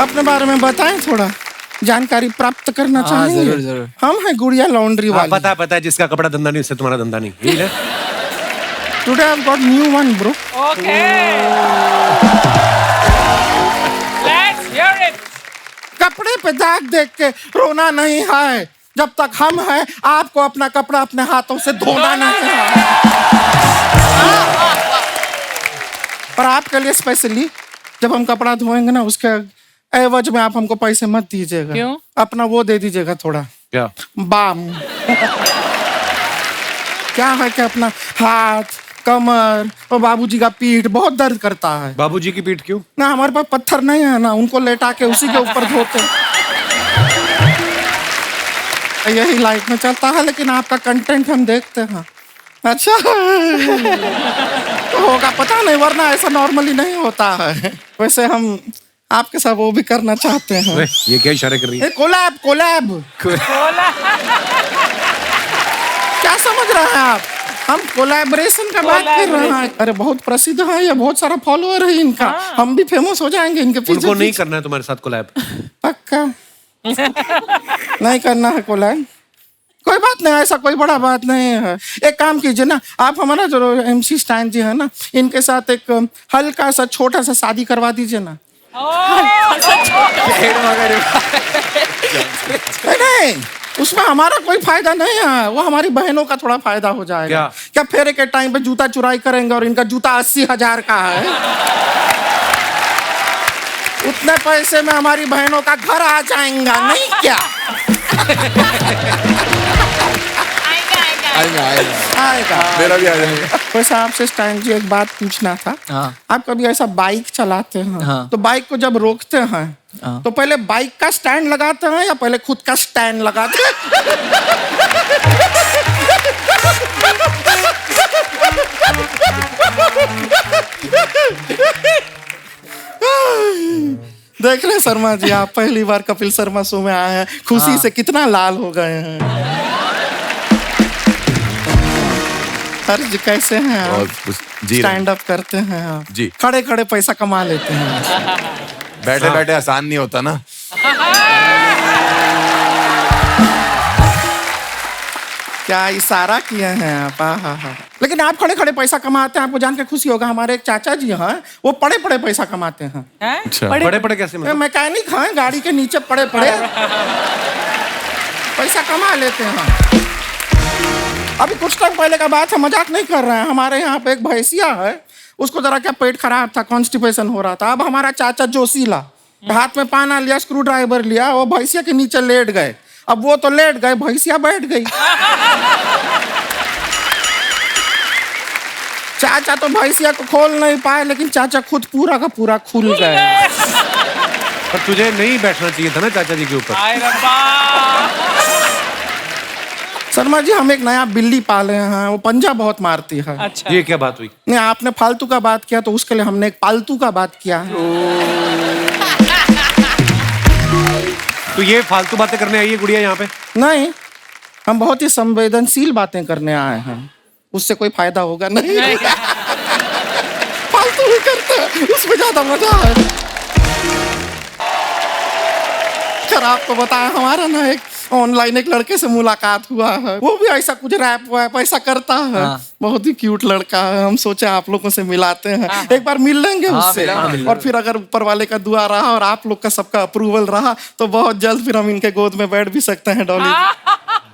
अपने बारे में बताएं, थोड़ा जानकारी प्राप्त करना हाँ, चाहेंगे? जरूर, जरूर। हम हैं गुड़िया लॉन्ड्री हाँ, वाले। पता है, जिसका कपड़ा धंधा नहीं उससे तुम्हारा धंधा नहीं। यही है। Today I've got new one, bro. Okay. Let's hear it. कपड़े पे दाग देख के रोना नहीं है, जब तक हम हैं आपको अपना कपड़ा अपने हाथों से धोना नहीं है। और आपके लिए स्पेशली जब हम कपड़ा धोएंगे ना, उसके एवज में आप हमको पैसे मत दीजिएगा। क्यों? अपना वो दे दीजिएगा थोड़ा, क्या? बाम। क्या है कि अपना हाथ, कमर और बाबूजी का पीठ बहुत दर्द करता है। बाबूजी की पीठ क्यों? ना हमारे पास पत्थर नहीं है ना, उनको लेटा के उसी के ऊपर धोते। यही लाइफ में चलता है, लेकिन आपका कंटेंट हम देखते हैं। अच्छा तो होगा पता नहीं, वरना ऐसा नॉर्मली नहीं होता है। वैसे हम आपके साथ वो भी करना चाहते हैं। अरे, ये क्या इशारे कर रही है? कोलैब कोलैब क्या समझ रहे हैं आप? हम कोलैबोरेशन का बात कर रहे हैं। अरे बहुत प्रसिद्ध है ये, बहुत सारा फॉलोअर है इनका। हम भी फेमस हो जाएंगे इनके पीछे। उनको नहीं करना है तुम्हारे साथ कोलैब? पक्का नहीं करना है कोलैब? कोई बात नहीं, ऐसा कोई बड़ा बात नहीं है। एक काम कीजिए ना, आप हमारा जो MC स्टैन जी है ना, इनके साथ एक हल्का सा छोटा सा शादी करवा दीजिए ना। नहीं, उसमें हमारा कोई फायदा नहीं है, वो हमारी बहनों का थोड़ा फायदा हो जाएगा। क्या फेरे के टाइम पे जूता चुराई करेंगे और इनका जूता 80,000 का है। उतने पैसे में हमारी बहनों का घर आ जाएगा, नहीं क्या? आएगा। मेरा भी आ जाएगा। वैसे आपसे स्टैन जी एक बात पूछना था। हाँ। आप कभी ऐसा बाइक चलाते हैं हाँ। तो बाइक को जब रोकते हैं हाँ। तो पहले बाइक का स्टैंड लगाते हैं या पहले खुद का स्टैंड लगाते हैं? देख रहे हैं शर्मा जी, आप पहली बार कपिल शर्मा शो में आए हैं, खुशी से कितना लाल हो गए हैं। सर जी कैसे हैं आप? जी स्टैंड अप करते हैं आप? जी। खड़े खड़े पैसा कमा लेते हैं। बैठे बैठे आसान नहीं होता ना। क्या इशारा किए हैं आप? हाँ। लेकिन आप खड़े खड़े पैसा कमाते हैं, आपको जान के खुशी होगा। हमारे एक चाचा जी हैं, वो पड़े पड़े पैसा कमाते हैं। अच्छा। बड़े बड़े कैसे मतलब? मैकेनिक हैं, गाड़ी के नीचे पड़े पड़े पैसा कमा लेते हैं। अभी कुछ टाइम पहले का बात है, मजाक नहीं कर रहे हैं। हमारे यहाँ पे एक भैंसिया है, उसको जरा क्या पेट खराब था, कॉन्स्टिपेशन हो रहा था। अब हमारा चाचा जोशीला हाथ में पाना लिया, स्क्रू ड्राइवर लिया, वो भैंसिया के नीचे लेट गए। अब वो तो लेट गए, भैंसिया बैठ गई। चाचा तो भैंसिया को खोल नहीं पाए, लेकिन चाचा खुद पूरा का पूरा खुल गए। पर तुझे नहीं बैठना चाहिए था ना चाचा जी के ऊपर। शर्मा जी, हम एक नया बिल्ली पाले हैं, वो पंजा बहुत मारती है। अच्छा। ये क्या बात हुई? नहीं, आपने फालतू का बात किया तो उसके लिए हमने एक पालतू का बात किया है। तो ये फालतू बातें करने आई है गुड़िया यहाँ पे? नहीं, हम बहुत ही संवेदनशील बातें करने आए हैं, उससे कोई फायदा होगा नहीं। फालतू ही करते हैं, उसमें ज्यादा मजा है। खैर, आपको बताया, हमारा ना एक ऑनलाइन एक लड़के से मुलाकात हुआ है, वो भी ऐसा कुछ रैप वैप ऐसा करता है। बहुत ही क्यूट लड़का है, हम सोचे आप लोगों से मिलाते हैं। एक बार मिल लेंगे उससे, और फिर अगर ऊपर वाले का दुआ रहा और आप लोग का सबका अप्रूवल रहा तो बहुत जल्द फिर हम इनके गोद में बैठ भी सकते हैं। डॉली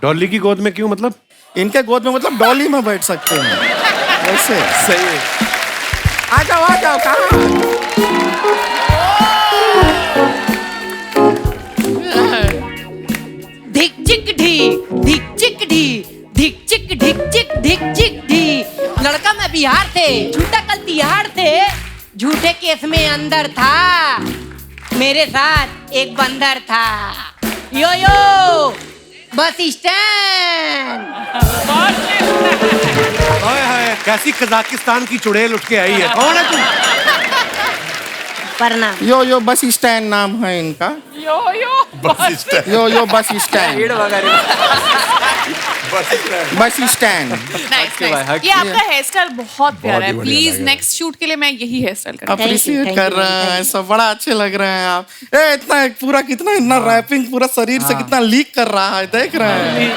डॉली की गोद में क्यों मतलब? इनके गोद में मतलब डॉली में बैठ सकते हैं। वैसे सही है। आ जाओ कहाँ? धिक चिक ढी, धिक चिक ढी, धिक चिक ढिक चिक धिक चिक ढी। लड़का मैं बिहार थे, झूठा कल तिहाड़ थे, झूठे केस में अंदर था, मेरे साथ एक बंदर था। यो यो बस स्टैंड। ओए हाय, कैसी कजाकिस्तान की चुड़ैल उठ के आई है। कौन है तू? प्रणाम। यो बस स्टैंड नाम है इनका। यो bus stand. Bus stand. Nice. ये आपका हेयर स्टाइल बहुत प्यारा है। प्लीज नेक्स्ट शूट के लिए मैं यही हेयर स्टाइल करूंगा। अप्रिशिएट कर रहे हैं, सब बड़ा अच्छे लग रहे हैं आप। इतना पूरा कितना इतना रैपिंग पूरा शरीर से कितना लीक कर रहा है, देख रहे हैं।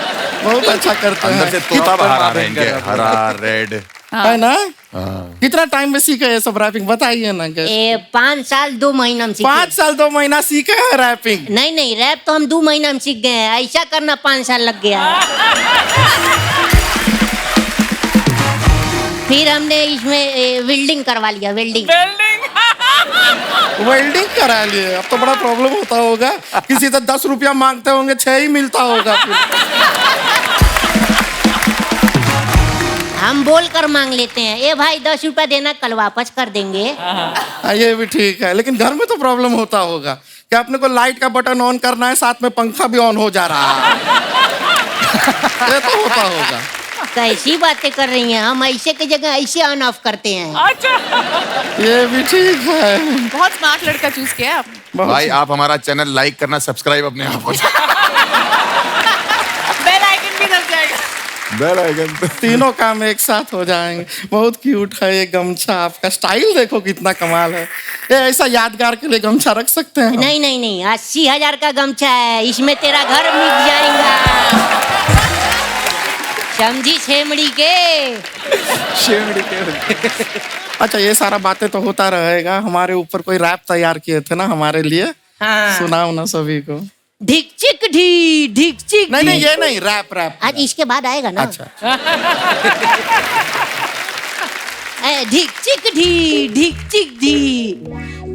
बहुत अच्छा करते हैं। अंदर से तोता बाहर आ रहा है इनके, हरा रेड। है ना? कितना टाइम में सीखे ये सब रैपिंग बताइए ना? 5 साल 2 महीना में सीखे। 5 साल 2 महीना सीखे हैं रैपिंग? नहीं रैप तो हम 2 महीना में सीख गए हैं, ऐसा करना 5 साल लग गया। फिर हमने इसमें वेल्डिंग करवा लिया, वेल्डिंग। वेल्डिंग करा लिए। अब तो बड़ा प्रॉब्लम होता होगा, किसी से 10 रुपया मांगते होंगे, 6 ही मिलता होगा फिर। हम बोल कर मांग लेते हैं, ए भाई 10 रुपया देना, कल वापस कर देंगे। ये भी ठीक है, लेकिन घर में तो प्रॉब्लम होता होगा कि अपने को लाइट का बटन ऑन करना है, साथ में पंखा भी ऑन हो जा रहा है। ये तो होता होगा। कैसी बातें कर रही हैं, हम ऐसे की जगह ऐसे ऑन ऑफ करते हैं। ये भी ठीक है। बहुत स्मार्ट लड़का चूज किया आपने। भाई आप हमारा चैनल लाइक करना, सब्सक्राइब अपने आप हो जाए। बेल आइकन भी दब जाएगा। Bell icon. तीनों काम एक साथ हो जाएंगे। बहुत क्यूट है ये गमछा, आपका स्टाइल देखो कितना कमाल है। ये ऐसा यादगार के लिए गमछा रख सकते हैं हम? नहीं 80,000 का गमछा है, इसमें तेरा घर मिट जाएगा। समझी छेमड़ी के। अच्छा, ये सारा बातें तो होता रहेगा। हमारे ऊपर कोई रैप तैयार किए थे ना हमारे लिए, सुनाओ ना सभी को। ढिक चिक ढी, ढिक चिक नहीं ढी। ये नहीं, रैप आज इसके बाद आएगा ना। अच्छा। ढिक चिक ढी, ढिक चिक ढी,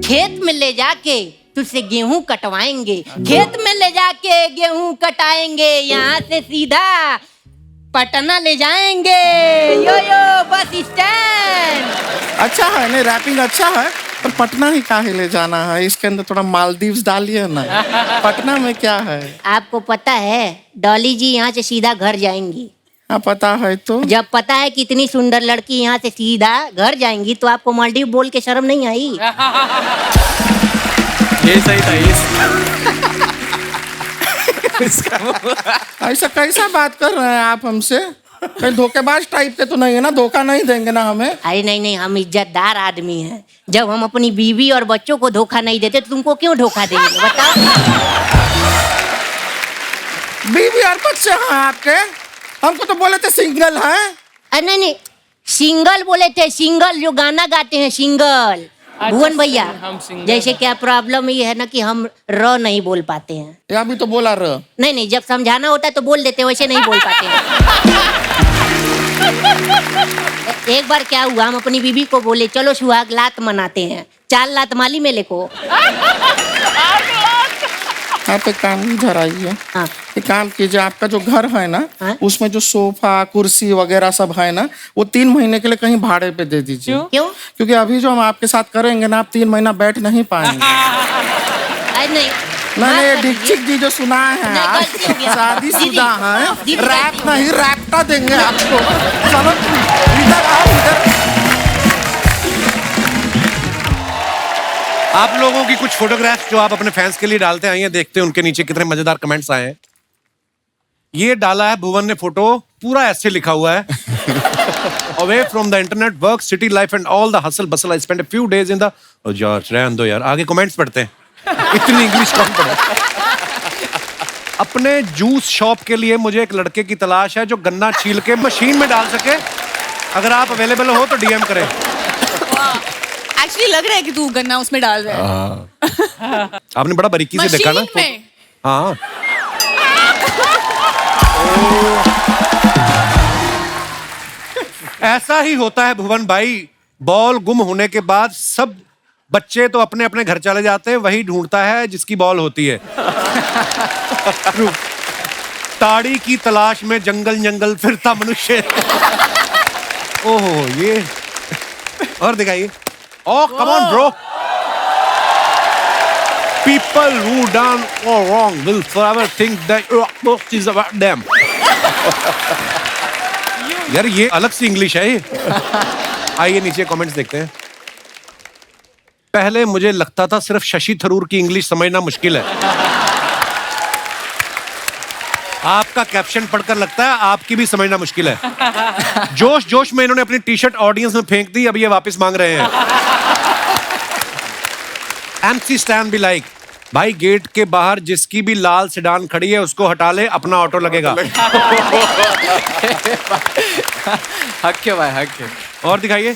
खेत में ले जाके तुझसे गेहूं कटवाएंगे, खेत में ले जाके गेहूं कटाएंगे, यहाँ से सीधा पटना ले जाएंगे, यो बस स्टैंड। अच्छा है, नहीं रैपिंग अच्छा है, पर पटना ही काहे ले जाना है? इसके अंदर थोड़ा मालदीव्स डालिए ना। पटना में क्या है? आपको पता है डॉली जी यहाँ से सीधा घर जाएंगी? हाँ पता है। तो जब पता है कि इतनी सुंदर लड़की यहाँ से सीधा घर जाएंगी, तो आपको मालदीव बोल के शर्म नहीं आई? ये सही था। ऐसा कैसा बात कर रहे हैं आप हमसे? कहीं धोखेबाज टाइप के तो नहीं है ना? धोखा नहीं देंगे ना हमें? अरे नहीं, हम इज्जतदार आदमी हैं। जब हम अपनी बीवी और बच्चों को धोखा नहीं देते तो तुमको क्यों धोखा देंगे, बताओ? बीवी और बच्चे हैं आपके? हमको तो बोले थे सिंगल हैं। अरे नहीं, सिंगल बोले थे, सिंगल जो गाना गाते हैं, सिंगल। भुवन भैया, जैसे क्या प्रॉब्लम ये है ना कि हम र नहीं बोल पाते हैं। या भी तो बोला र। नहीं, जब समझाना होता है तो बोल देते हैं, वैसे नहीं बोल पाते हैं। एक बार क्या हुआ, हम अपनी बीबी को बोले चलो सुहाग लात मनाते हैं, 4 लात माली मेले को। आप एक काम इधर आइए। हाँ। एक काम कीजिए, आपका जो घर है ना, हाँ? उसमें जो सोफा कुर्सी वगैरह सब है ना, वो 3 महीने के लिए कहीं भाड़े पे दे दीजिए। क्यों? क्योंकि अभी जो हम आपके साथ करेंगे ना, आप 3 महीना बैठ नहीं पाएंगे। अरे नहीं, मैंने दीक्षित जी जो सुना है, नहीं, गलती हो गया। शादीशुदा है, दीदी, रैप नहीं रैपटा देंगे आपको। चलो इधर आओ, इधर। आप लोगों की कुछ फोटोग्राफ्स जो आप अपने फैंस के लिए डालते आइए, देखते हैं उनके नीचे कितने मजेदार कमेंट्स आए हैं। ये डाला है भुवन ने फोटो, पूरा ऐसे लिखा हुआ है, away from the internet, work, city life and all the hustle bustle, I spend a few days in the. George रहने दो यार, आगे कमेंट्स पढ़ते हैं। इतनी इंग्लिश कौन पढ़े? अपने जूस शॉप के लिए मुझे एक लड़के की तलाश है जो गन्ना छील के मशीन में डाल सके। अगर आप अवेलेबल हो तो डीएम करें। एक्चुअली लग रहा है कि तू गन्ना उसमें डाल रहा है। आपने बड़ा बारीकी से देखा ना? मशीन में? हाँ। ऐसा ही होता है भुवन भाई, बॉल गुम होने के बाद सब बच्चे तो अपने अपने घर चले जाते हैं, वही ढूंढता है जिसकी बॉल होती है। ताड़ी की तलाश में जंगल जंगल फिरता मनुष्य। ओहो, ये और दिखाइए। Oh, come on, bro. People who done or wrong will forever think that book is about them. यार ये अलग सी इंग्लिश है ये। आइए नीचे कमेंट्स देखते हैं। पहले मुझे लगता था सिर्फ शशि थरूर की इंग्लिश समझना मुश्किल है। आपका कैप्शन पढ़कर लगता है आपकी भी समझना मुश्किल है। जोश जोश में इन्होंने अपनी टी शर्ट ऑडियंस में फेंक दी, अब ये वापस मांग रहे हैं। MC Stan भी लाइक, भाई गेट के बाहर जिसकी भी लाल सेडान खड़ी है उसको हटा ले, अपना ऑटो लगेगा। हक है भाई, हक है। और दिखाइए,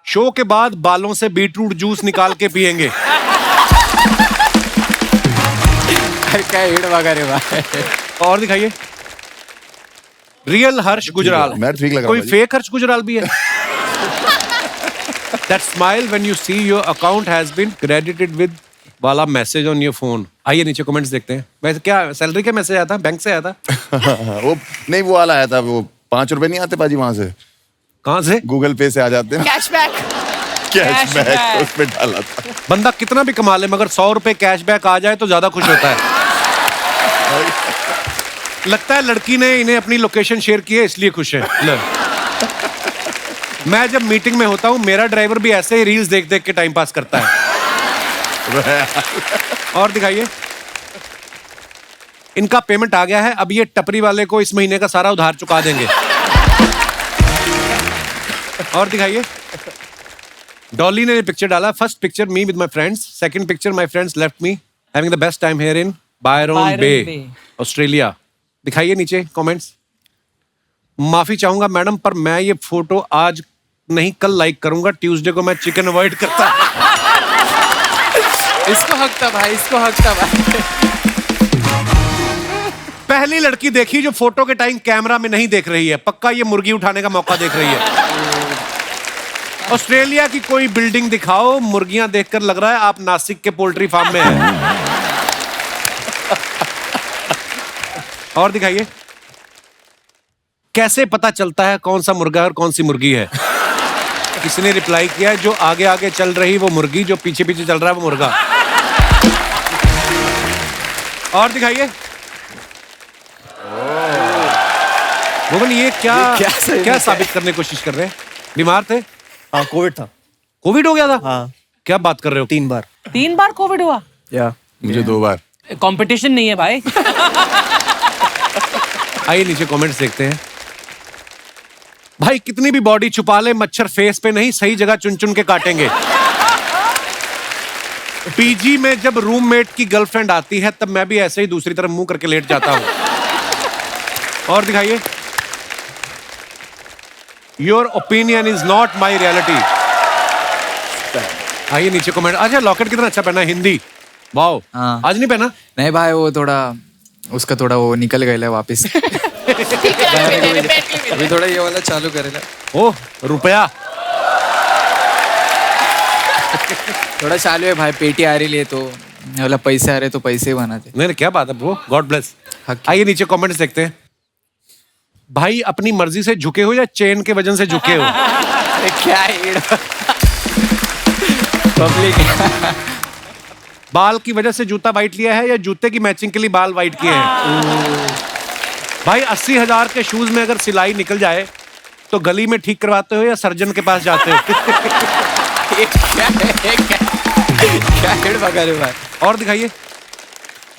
शो के बाद बालों से बीटरूट जूस निकाल के पिएंगे। क्या हेड वगैरह भाई। और दिखाइए, रियल हर्ष गुजराल। मैं ठीक लग रहा कोई हूँ फेक हर्ष गुजराल भी है? That smile when you see your account has been credited with वाला मैसेज ऑन योर फोन। आइए नीचे कमेंट्स देखते हैं। वैसे क्या सैलरी का मैसेज आया था, बैंक से आया था? वो नहीं, वो वाला आया था, वो 5 रुपए नहीं आते पाजी वहां से, कहाँ से? गूगल पे से आ जाते हैं, कैशबैक। कैशबैक उस पे डाला था। बंदा कितना भी कमा ले मगर 100 रुपए कैशबैक आ जाए तो ज्यादा खुश होता है। लगता है लड़की ने इन्हें अपनी लोकेशन शेयर की है इसलिए खुश है। मैं जब मीटिंग में होता हूँ मेरा ड्राइवर भी ऐसे ही रील्स देख देख के टाइम पास करता है। और दिखाइए, इनका पेमेंट आ गया है, अब ये टपरी वाले को इस महीने का सारा उधार चुका देंगे। और दिखाइए, डॉली ने पिक्चर डाला, first picture me with my friends, second picture my friends left me having the best time here in Byron Bay, Australia. दिखाइए नीचे कमेंट्स। माफी चाहूंगा मैडम, पर मैं ये फोटो आज नहीं कल लाइक करूंगा, ट्यूसडे को मैं चिकन अवॉइड करता। इसको हक था भाई, इसको हक था भाई। पहली लड़की देखी जो फोटो के टाइम कैमरा में नहीं देख रही है, पक्का ये मुर्गी उठाने का मौका देख रही है। ऑस्ट्रेलिया की कोई बिल्डिंग दिखाओ, मुर्गियां देखकर लग रहा है आप नासिक के पोल्ट्री फार्म में हैं। और दिखाइए, कैसे पता चलता है कौन सा मुर्गा और कौन सी मुर्गी है? किसी ने रिप्लाई किया है, जो आगे आगे चल रही वो मुर्गी, जो पीछे पीछे चल रहा है वो मुर्गा। और दिखाइए, मोहन ये क्या साबित करने की कोशिश कर रहे हैं? बीमार थे? हाँ, कोविड था। कोविड हो गया था? हाँ। क्या बात कर रहे हो? 3 बार। 3 बार कोविड हुआ? या मुझे 2 बार। कंपटीशन नहीं है भाई। आइए नीचे कमेंट्स देखते हैं। भाई कितनी भी बॉडी छुपा ले, मच्छर फेस पे नहीं सही जगह चुन चुन के काटेंगे। पीजी में जब रूममेट की गर्लफ्रेंड आती है तब मैं भी ऐसे ही दूसरी तरफ मुंह करके लेट जाता हूं। और दिखाइए, your opinion is not my reality. आइए नीचे कमेंट। अच्छा, लॉकेट कितना अच्छा पहना है, हिंदी। वाओ। हाँ। आज नहीं पहना? नहीं भाई, वो थोड़ा उसका थोड़ा वो निकल गया वापस। अभी थोड़ा ये वाला चालू करेगा। ओह, रुपया थोड़ा चालू है भाई, पेटी आ रही है तो वाला पैसे आ रहे तो पैसे ही बनाते। नहीं, क्या बात है ब्रो, गॉड ब्लेस। आइए नीचे कमेंट्स देखते हैं। भाई अपनी मर्जी से झुके हो या चेन के वजन से झुके हो? क्या पब्लिक। बाल की वजह से जूता वाइट लिया है या जूते की मैचिंग के लिए बाल वाइट किए हैं? भाई 80,000 के शूज में अगर सिलाई निकल जाए तो गली में ठीक करवाते हो या सर्जन के पास जाते हो? भाई। और दिखाइए,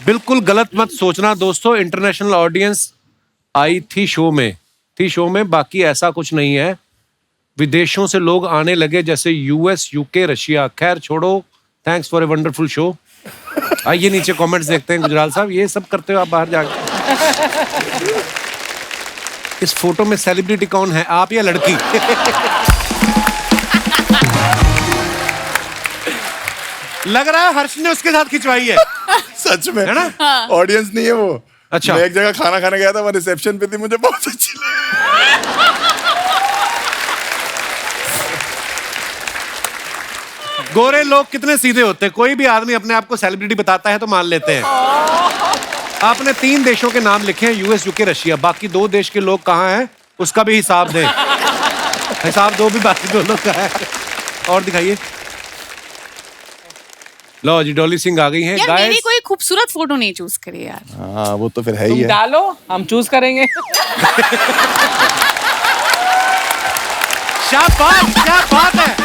बिल्कुल गलत मत सोचना दोस्तों, इंटरनेशनल ऑडियंस आई थी शो में, बाकी ऐसा कुछ नहीं है। विदेशों से लोग आने लगे जैसे यूएस, यूके, रशिया। खैर छोड़ो, thanks for a wonderful show. आइए नीचे कमेंट्स देखते हैं। गुजराल साहब, ये सब करते हो आप बाहर जाकर? इस फोटो में सेलिब्रिटी कौन है, आप या लड़की? लग रहा है हर्ष ने उसके साथ खिंचवाई है। सच में है ना? ऑडियंस नहीं है वो। अच्छा। मैं एक जगह खाना खाने गया था, वहाँ रिसेप्शन पे थी, मुझे बहुत अच्छी लगी। गोरे लोग कितने सीधे होते हैं, कोई भी आदमी अपने आप को सेलिब्रिटी बताता है तो मान लेते हैं। आपने 3 देशों के नाम लिखे हैं, यूएस, यूके, रशिया। बाकी 2 देश के लोग कहाँ हैं उसका भी हिसाब दें। हिसाब दो भी बाकी 2 लोग कहाँ हैं। और दिखाइए, लो जी, डॉली सिंह आ गई हैं। यार मेरी कोई खूबसूरत फोटो नहीं चूज करी यार। हाँ, वो तो फिर है ही तुम है। डालो, हम चूज करेंगे। शाबाश, क्या बात है,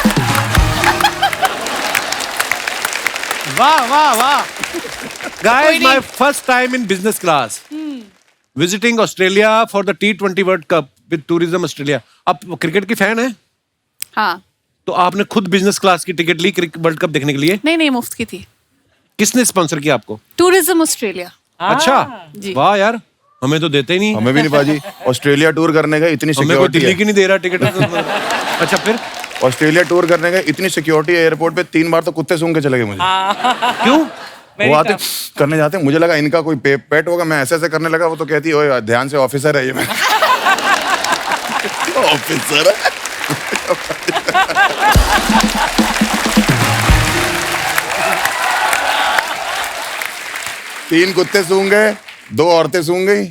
वाह वाह वाह। Guys, my first time in business class. Visiting Australia for the T20 World Cup with Tourism Australia. आप क्रिकेट की फैन है? हाँ। तो आपने खुद बिजनेस क्लास की टिकट ली वर्ल्ड कप देखने के लिए? नहीं, मुफ्त की थी। किसने स्पॉन्सर किया आपको? Tourism Australia. अच्छा, जी। वाह यार, हमें तो देते ही नहीं। हमें भी नहीं बाजी, ऑस्ट्रेलिया टूर करने का इतनी हमें कोई सिक्योरिटी दिल्ली है। की नहीं दे रहा टिकट। अच्छा फिर ऑस्ट्रेलिया टूर करने का इतनी सिक्योरिटी है एयरपोर्ट पे, 3 बार तो कुत्ते सूंघ के चले गए मुझे। क्यों? वो आते करने जाते, मुझे लगा इनका कोई पेट होगा, मैं ऐसे ऐसे करने लगा, वो तो कहती है ध्यान से, ऑफिसर है ये। मैं ऑफिसर है। तीन कुत्ते सूंघ गए, 2 औरतें सूंघ गई,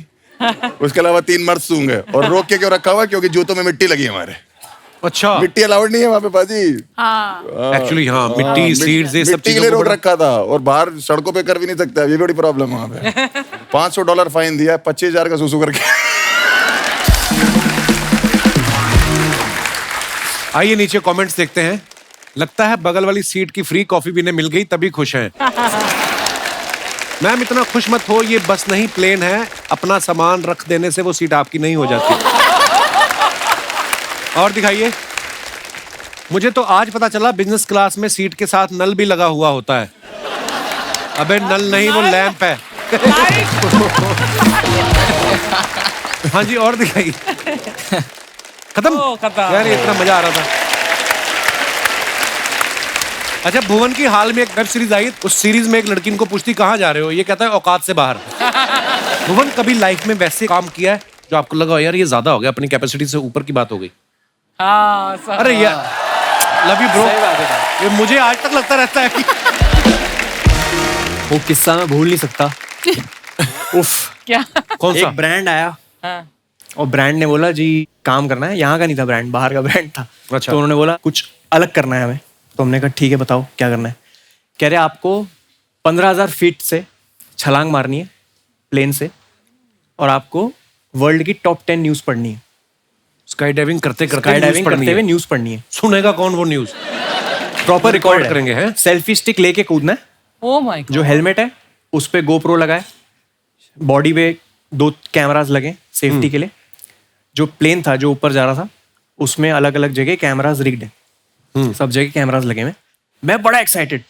उसके अलावा 3 मर्द सूंघ गए। और रोक के क्यों रखा हुआ? क्योंकि जूतों में मिट्टी लगी है हमारे। अच्छा, मिट्टी अलाउड नहीं है वहाँ पे बाजी। हाँ एक्चुअली हाँ, मिट्टी, सीड्स, ये सब मिट्टी के लिए रोक रखा था, और बाहर सड़कों पे कर भी नहीं सकता, ये बड़ी प्रॉब्लम है वहाँ पे। $500 फाइन दिया, 25,000 का सुसु करके। आइए नीचे कमेंट्स देखते हैं। लगता है बगल वाली सीट की फ्री कॉफी भी इन्हें मिल गई तभी खुश हैं। मैम इतना खुश मत हो, ये बस नहीं प्लेन है, अपना सामान रख देने से वो सीट आपकी नहीं हो जाती। और दिखाइए। मुझे तो आज पता चला बिजनेस क्लास में सीट के साथ नल भी लगा हुआ होता है। अबे नल नहीं, वो लैंप है। हाँ जी, और दिखाइए। खत्म खत्म। यार, ये इतना मजा आ रहा था। अच्छा, भुवन की हाल में एक वेब सीरीज आई, उस सीरीज में एक लड़की इनको पूछती कहाँ जा रहे हो, ये कहता है औकात से बाहर। भुवन कभी लाइफ में वैसे काम किया है जो आपको लगा यार ये ज्यादा हो गया, अपनी कैपेसिटी से ऊपर की बात हो गई? हाँ, अरे यार, लव यू ब्रो। ये मुझे आज तक लगता रहता है कि वो किस्सा मैं भूल नहीं सकता। उफ, क्या? कौन सा? एक ब्रांड आया हाँ। और ब्रांड ने बोला जी काम करना है, यहाँ का नहीं था ब्रांड, बाहर का ब्रांड था। अच्छा। तो उन्होंने बोला कुछ अलग करना है हमें। तो हमने कहा ठीक है बताओ क्या करना है। कह रहे आपको 15,000 फीट से छलांग मारनी है प्लेन से, और आपको वर्ल्ड की टॉप 10 न्यूज पढ़नी है। स्काई डाइविंग करते करते स्काई डाइविंग न्यूज़ पढ़नी करते हुए है। न्यूज पढ़नी है। सुनेगा कौन वो न्यूज? प्रॉपर रिकॉर्ड करेंगे, हैं? सेल्फी स्टिक लेके कूदना है। Oh my God. जो हेलमेट है उस पे गोप्रो लगाए, बॉडी पे 2 कैमरास लगे सेफ्टी के लिए। जो प्लेन था जो ऊपर जा रहा था उसमें अलग अलग जगह कैमरास रिग्ड है, सब जगह कैमरास लगे हुए। मैं बड़ा एक्साइटेड,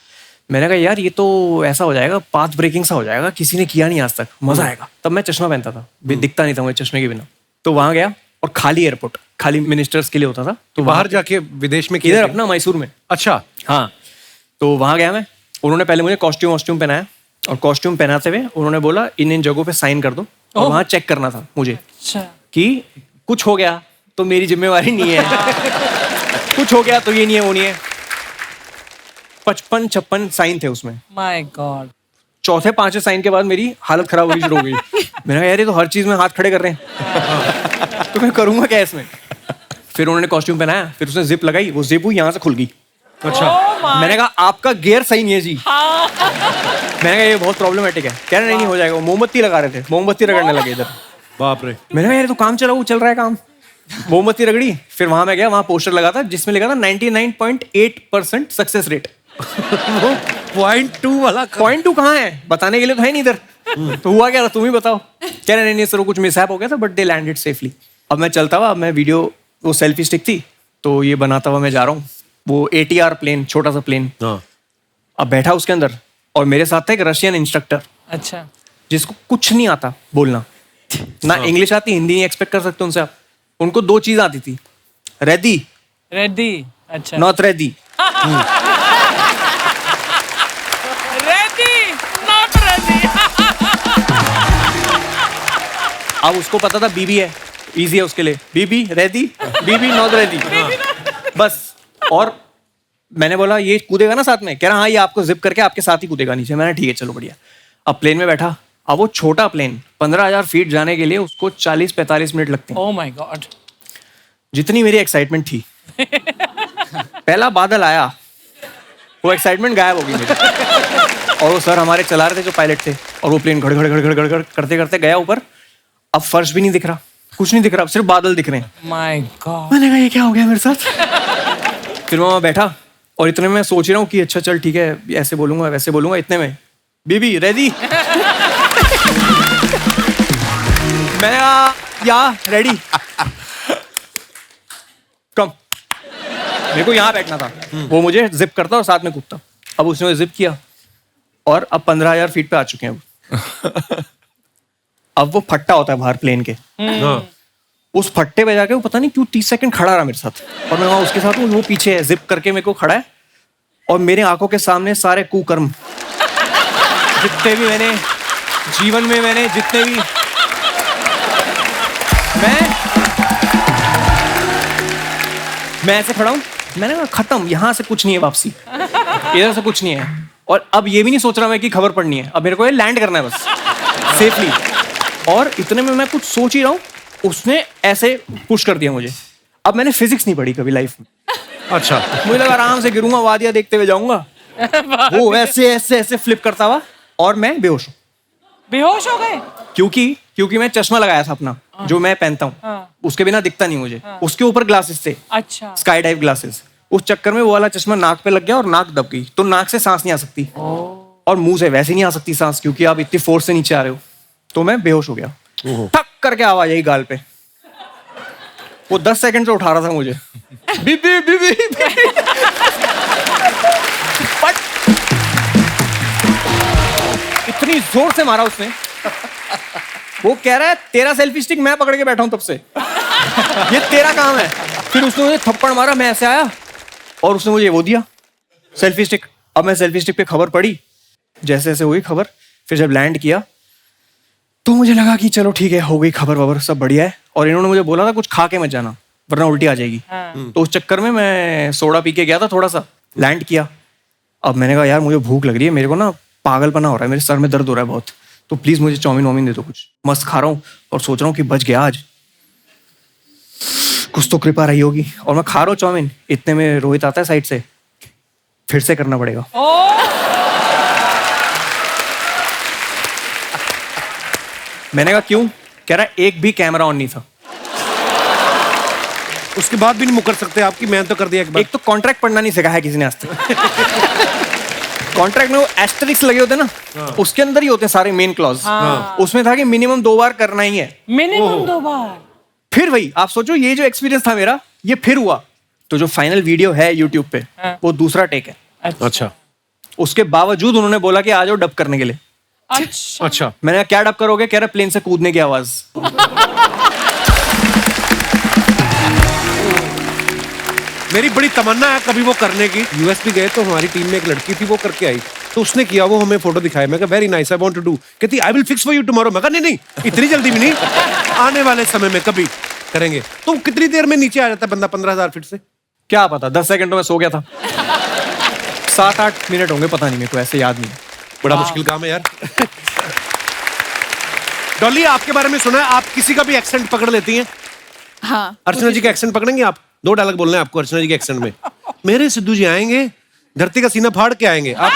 मैंने कहा यार ये तो ऐसा हो जाएगा, पाथ ब्रेकिंग सा हो जाएगा, किसी ने किया नहीं आज तक, मजा आएगा। तब मैं चश्मा पहनता था, दिखता नहीं था मुझे चश्मे के बिना। तो वहां गया और खाली एयरपोर्ट, खाली मिनिस्टर्स के लिए होता था। तो बाहर जाके विदेश में किया इधर क्या? अपना मैसूर में। अच्छा, हाँ, तो वहां गया मैं। उन्होंने पहले मुझे कॉस्ट्यूम पहनाया, और कॉस्ट्यूम पहनाते हुए उन्होंने बोला इन जगहों पे साइन कर दो, और वहां चेक करना था मुझे अच्छा। कि कुछ हो गया तो मेरी जिम्मेवारी नहीं है। कुछ हो गया तो ये नहीं है वो नहीं है। 55-56 साइन थे उसमें। My God. चौथे 5वें साइन के बाद मेरी हालत खराब होनी शुरू हो गई। मैंने कहा यार ये तो हर चीज में हाथ खड़े कर रहे हैं। तो मैं करूंगा क्या इसमें? फिर उन्होंने कॉस्ट्यूम पहनाया, फिर उसने जिप लगाई, वो जिप हुई यहाँ से खुल गई। अच्छा। मैंने कहा आपका गियर सही नहीं है जी। मैंने कहा ये बहुत प्रॉब्लमेटिक है। कह रहे नहीं हो जाएगा। वो मोमबत्ती लगा रहे थे, मोमबत्ती रगड़ने लगे इधर। बाप रे। मैंने कहा यार तो काम चल रहा है काम। मोमबत्ती रगड़ी, फिर वहां मैं गया, वहां पोस्टर लगा था जिसमें लिखा था 99.8% सक्सेस रेट। 0.2 वाला 0.2 कहाँ है बताने के लिए तो है नहीं इधर। तो हुआ क्या था तुम ही बताओ। कह रहे नहीं सर वो कुछ मिसहैप हो गया था, बट दे लैंडेड सेफली। अब मैं चलता हुआ, मैं वीडियो, वो सेल्फी स्टिक थी तो ये बनाता हुआ मैं जा रहा हूँ। वो ATR प्लेन, छोटा सा प्लेन, हाँ। अब बैठा उसके अंदर, और मेरे साथ था एक रशियन इंस्ट्रक्टर अच्छा। जिसको कुछ नहीं आता बोलना, ना इंग्लिश आती, हिंदी नहीं एक्सपेक्ट कर सकते उनसे आप। उनको 2 चीज आती थी, रेडी, रेडी। अच्छा। Not ready. Ready not ready. अब उसको पता था बीबी है, इजी है उसके लिए, बीबी रेडी, बीबी नॉट रेडी, बस। और मैंने बोला ये कूदेगा ना साथ में? कह रहा हाँ ये आपको जिप करके आपके साथ ही कूदेगा नीचे। मैंने ठीक है चलो बढ़िया। अब प्लेन में बैठा, अब वो छोटा प्लेन 15,000 फीट जाने के लिए उसको 40-45 मिनट लगते हैं। Oh my God. जितनी मेरी एक्साइटमेंट थी, पहला बादल आया, वो एक्साइटमेंट गायब हो गई मेरी। और वो सर हमारे चला रहे थे जो पायलट थे, और वो प्लेन घड़ घड़ घड़ घड़ घड़ घड़ करते करते गया ऊपर। अब फर्श भी नहीं दिख रहा, कुछ नहीं दिख रहा, सिर्फ बादल दिख रहे हैं। My God. मैंने कहा ये क्या हो गया मेरे साथ। फिर मैं वहां बैठा, और इतने में मैं सोच रहा हूँ कि अच्छा चल ठीक है, ऐसे बोलूंगा वैसे बोलूंगा। इतने में बीबी रेडी। मैंने कहा या रेडी कम। मेरे को यहाँ बैठना था, वो मुझे जिप करता और साथ में कूदता। अब उसने जिप किया और अब 15,000 फीट पे आ चुके हैं अब वो फट्टा होता है बाहर प्लेन के, उस फट्टे पे जाके वो पता नहीं क्यों 30 सेकंड खड़ा रहा मेरे साथ, और मैं वहां उसके साथ हूँ, वो पीछे है, जिप करके मेरे को खड़ा है, और मेरे आंखों के सामने सारे कुकर्म जितने भी मैंने जीवन में जितने भी मैं ऐसे खड़ा हूँ, मैंने कहा खत्म, यहाँ से कुछ नहीं है वापसी, इधर से कुछ नहीं है, और अब ये भी नहीं सोच रहा मैं कि खबर पड़नी है, अब मेरे को ये लैंड करना है बस सेफली, और इतने में मैं कुछ सोच ही रहा हूँ, उसने ऐसे पुश कर दिया मुझे। अब मैंने फिजिक्स नहीं पढ़ी कभी लाइफ में, अच्छा, मुझे लगा आराम से गिरूंगा, वादियां देखते हुए जाऊंगा, वो ऐसे ऐसे ऐसे फ्लिप करता हुआ, और मैं बेहोश हूँ। बेहोश हो गए? क्योंकि मैं चश्मा लगाया था अपना, जो मैं पहनता हूँ, उसके बिना दिखता नहीं मुझे, उसके ऊपर ग्लासेस थे, अच्छा, स्काई डाइव ग्लासेस, उस चक्कर में वो वाला चश्मा नाक पे लग गया और नाक दब गई, तो नाक से सांस नहीं आ सकती, और मुंह से वैसे नहीं आ सकती सांस, क्योंकि आप इतनी फोर्स से नीचे आ रहे हो, तो मैं बेहोश हो गया, ठक करके आवाज आई गाल पे, वो 10 सेकंड से उठा रहा था मुझे, बीबी बीबी इतनी जोर से मारा उसने, वो कह रहा है तेरा सेल्फी स्टिक मैं पकड़ के बैठा हूं तब से, ये तेरा काम है। फिर उसने मुझे थप्पड़ मारा, मैं ऐसे आया और उसने मुझे वो दिया सेल्फी स्टिक। अब मैं सेल्फी स्टिक पे खबर पढ़ी, जैसे जैसे हुई खबर, फिर जब लैंड किया तो मुझे लगा कि चलो ठीक है, हो गई खबर वबर, सब बढ़िया है। और इन्होंने मुझे बोला था कुछ खा के मत जाना वरना उल्टी आ जाएगी, तो उस चक्कर में मैं सोडा पी के गया था थोड़ा सा, लैंड किया। अब मैंने कहा यार मुझे भूख लग रही है, मेरे को ना पागलपना हो रहा है, मेरे सर में दर्द हो रहा है बहुत, तो प्लीज मुझे चाउमीन वाउमीन दे दो कुछ। मस्त खा रहा हूँ और सोच रहा हूँ कि बच गया आज, कुछ तो कृपा रही होगी। और मैं खा रहा हूँ चाउमीन, इतने में रोहित आता है साइड से, फिर से करना पड़ेगा। मैंने कहा क्यों? कह रहा है एक भी कैमरा ऑन नहीं था। उसके बाद भी नहीं मुकर सकते आपकी, मैं तो कर दिया एक बार। एक तो कॉन्ट्रैक्ट पढ़ना नहीं सिखाया किसी ने आज तक। कॉन्ट्रैक्ट में वो एस्टेरिक्स लगे होते हैं ना, उसके अंदर ही होते हैं सारे मेन क्लॉज। उसमें था कि मिनिमम 2 बार करना ही है, मिनिमम 2 बार। फिर वही आप सोचो, ये जो एक्सपीरियंस था मेरा, ये फिर हुआ। तो जो फाइनल वीडियो है यूट्यूब पे, वो दूसरा टेक है। अच्छा, उसके बावजूद उन्होंने बोला कि आ जाओ डब करने के लिए। अच्छा, मैंने कहा क्या डब करोगे? कह रहा प्लेन से कूदने की आवाज। मेरी बड़ी तमन्ना है कभी वो करने की। यूएस भी गए तो हमारी टीम में एक लड़की थी, वो करके आई, तो उसने किया, वो हमें फोटो दिखाया। मैं कहा very nice, I want to do. कहती I will fix for you tomorrow. मैं कहा नहीं नहीं, इतनी जल्दी भी नहीं, आने वाले समय में कभी करेंगे। तो कितनी देर में नीचे आ जाता है बंदा 15,000 फीट से? क्या पता, 10 सेकंड में सो गया था। 7-8 मिनट होंगे, पता नहीं, मेरे को ऐसे याद नहीं। बड़ा मुश्किल काम है यार। डॉली, आपके बारे में सुना है आप किसी का भी एक्सेंट पकड़ लेती हैं। हाँ, अर्चना जी का एक्सेंट पकड़ेंगे आप? 2 डायलॉग बोलना है आपको अर्चना जी के एक्सेंट में। मेरे सिद्धू जी आएंगे, धरती का सीना फाड़ के आएंगे। आप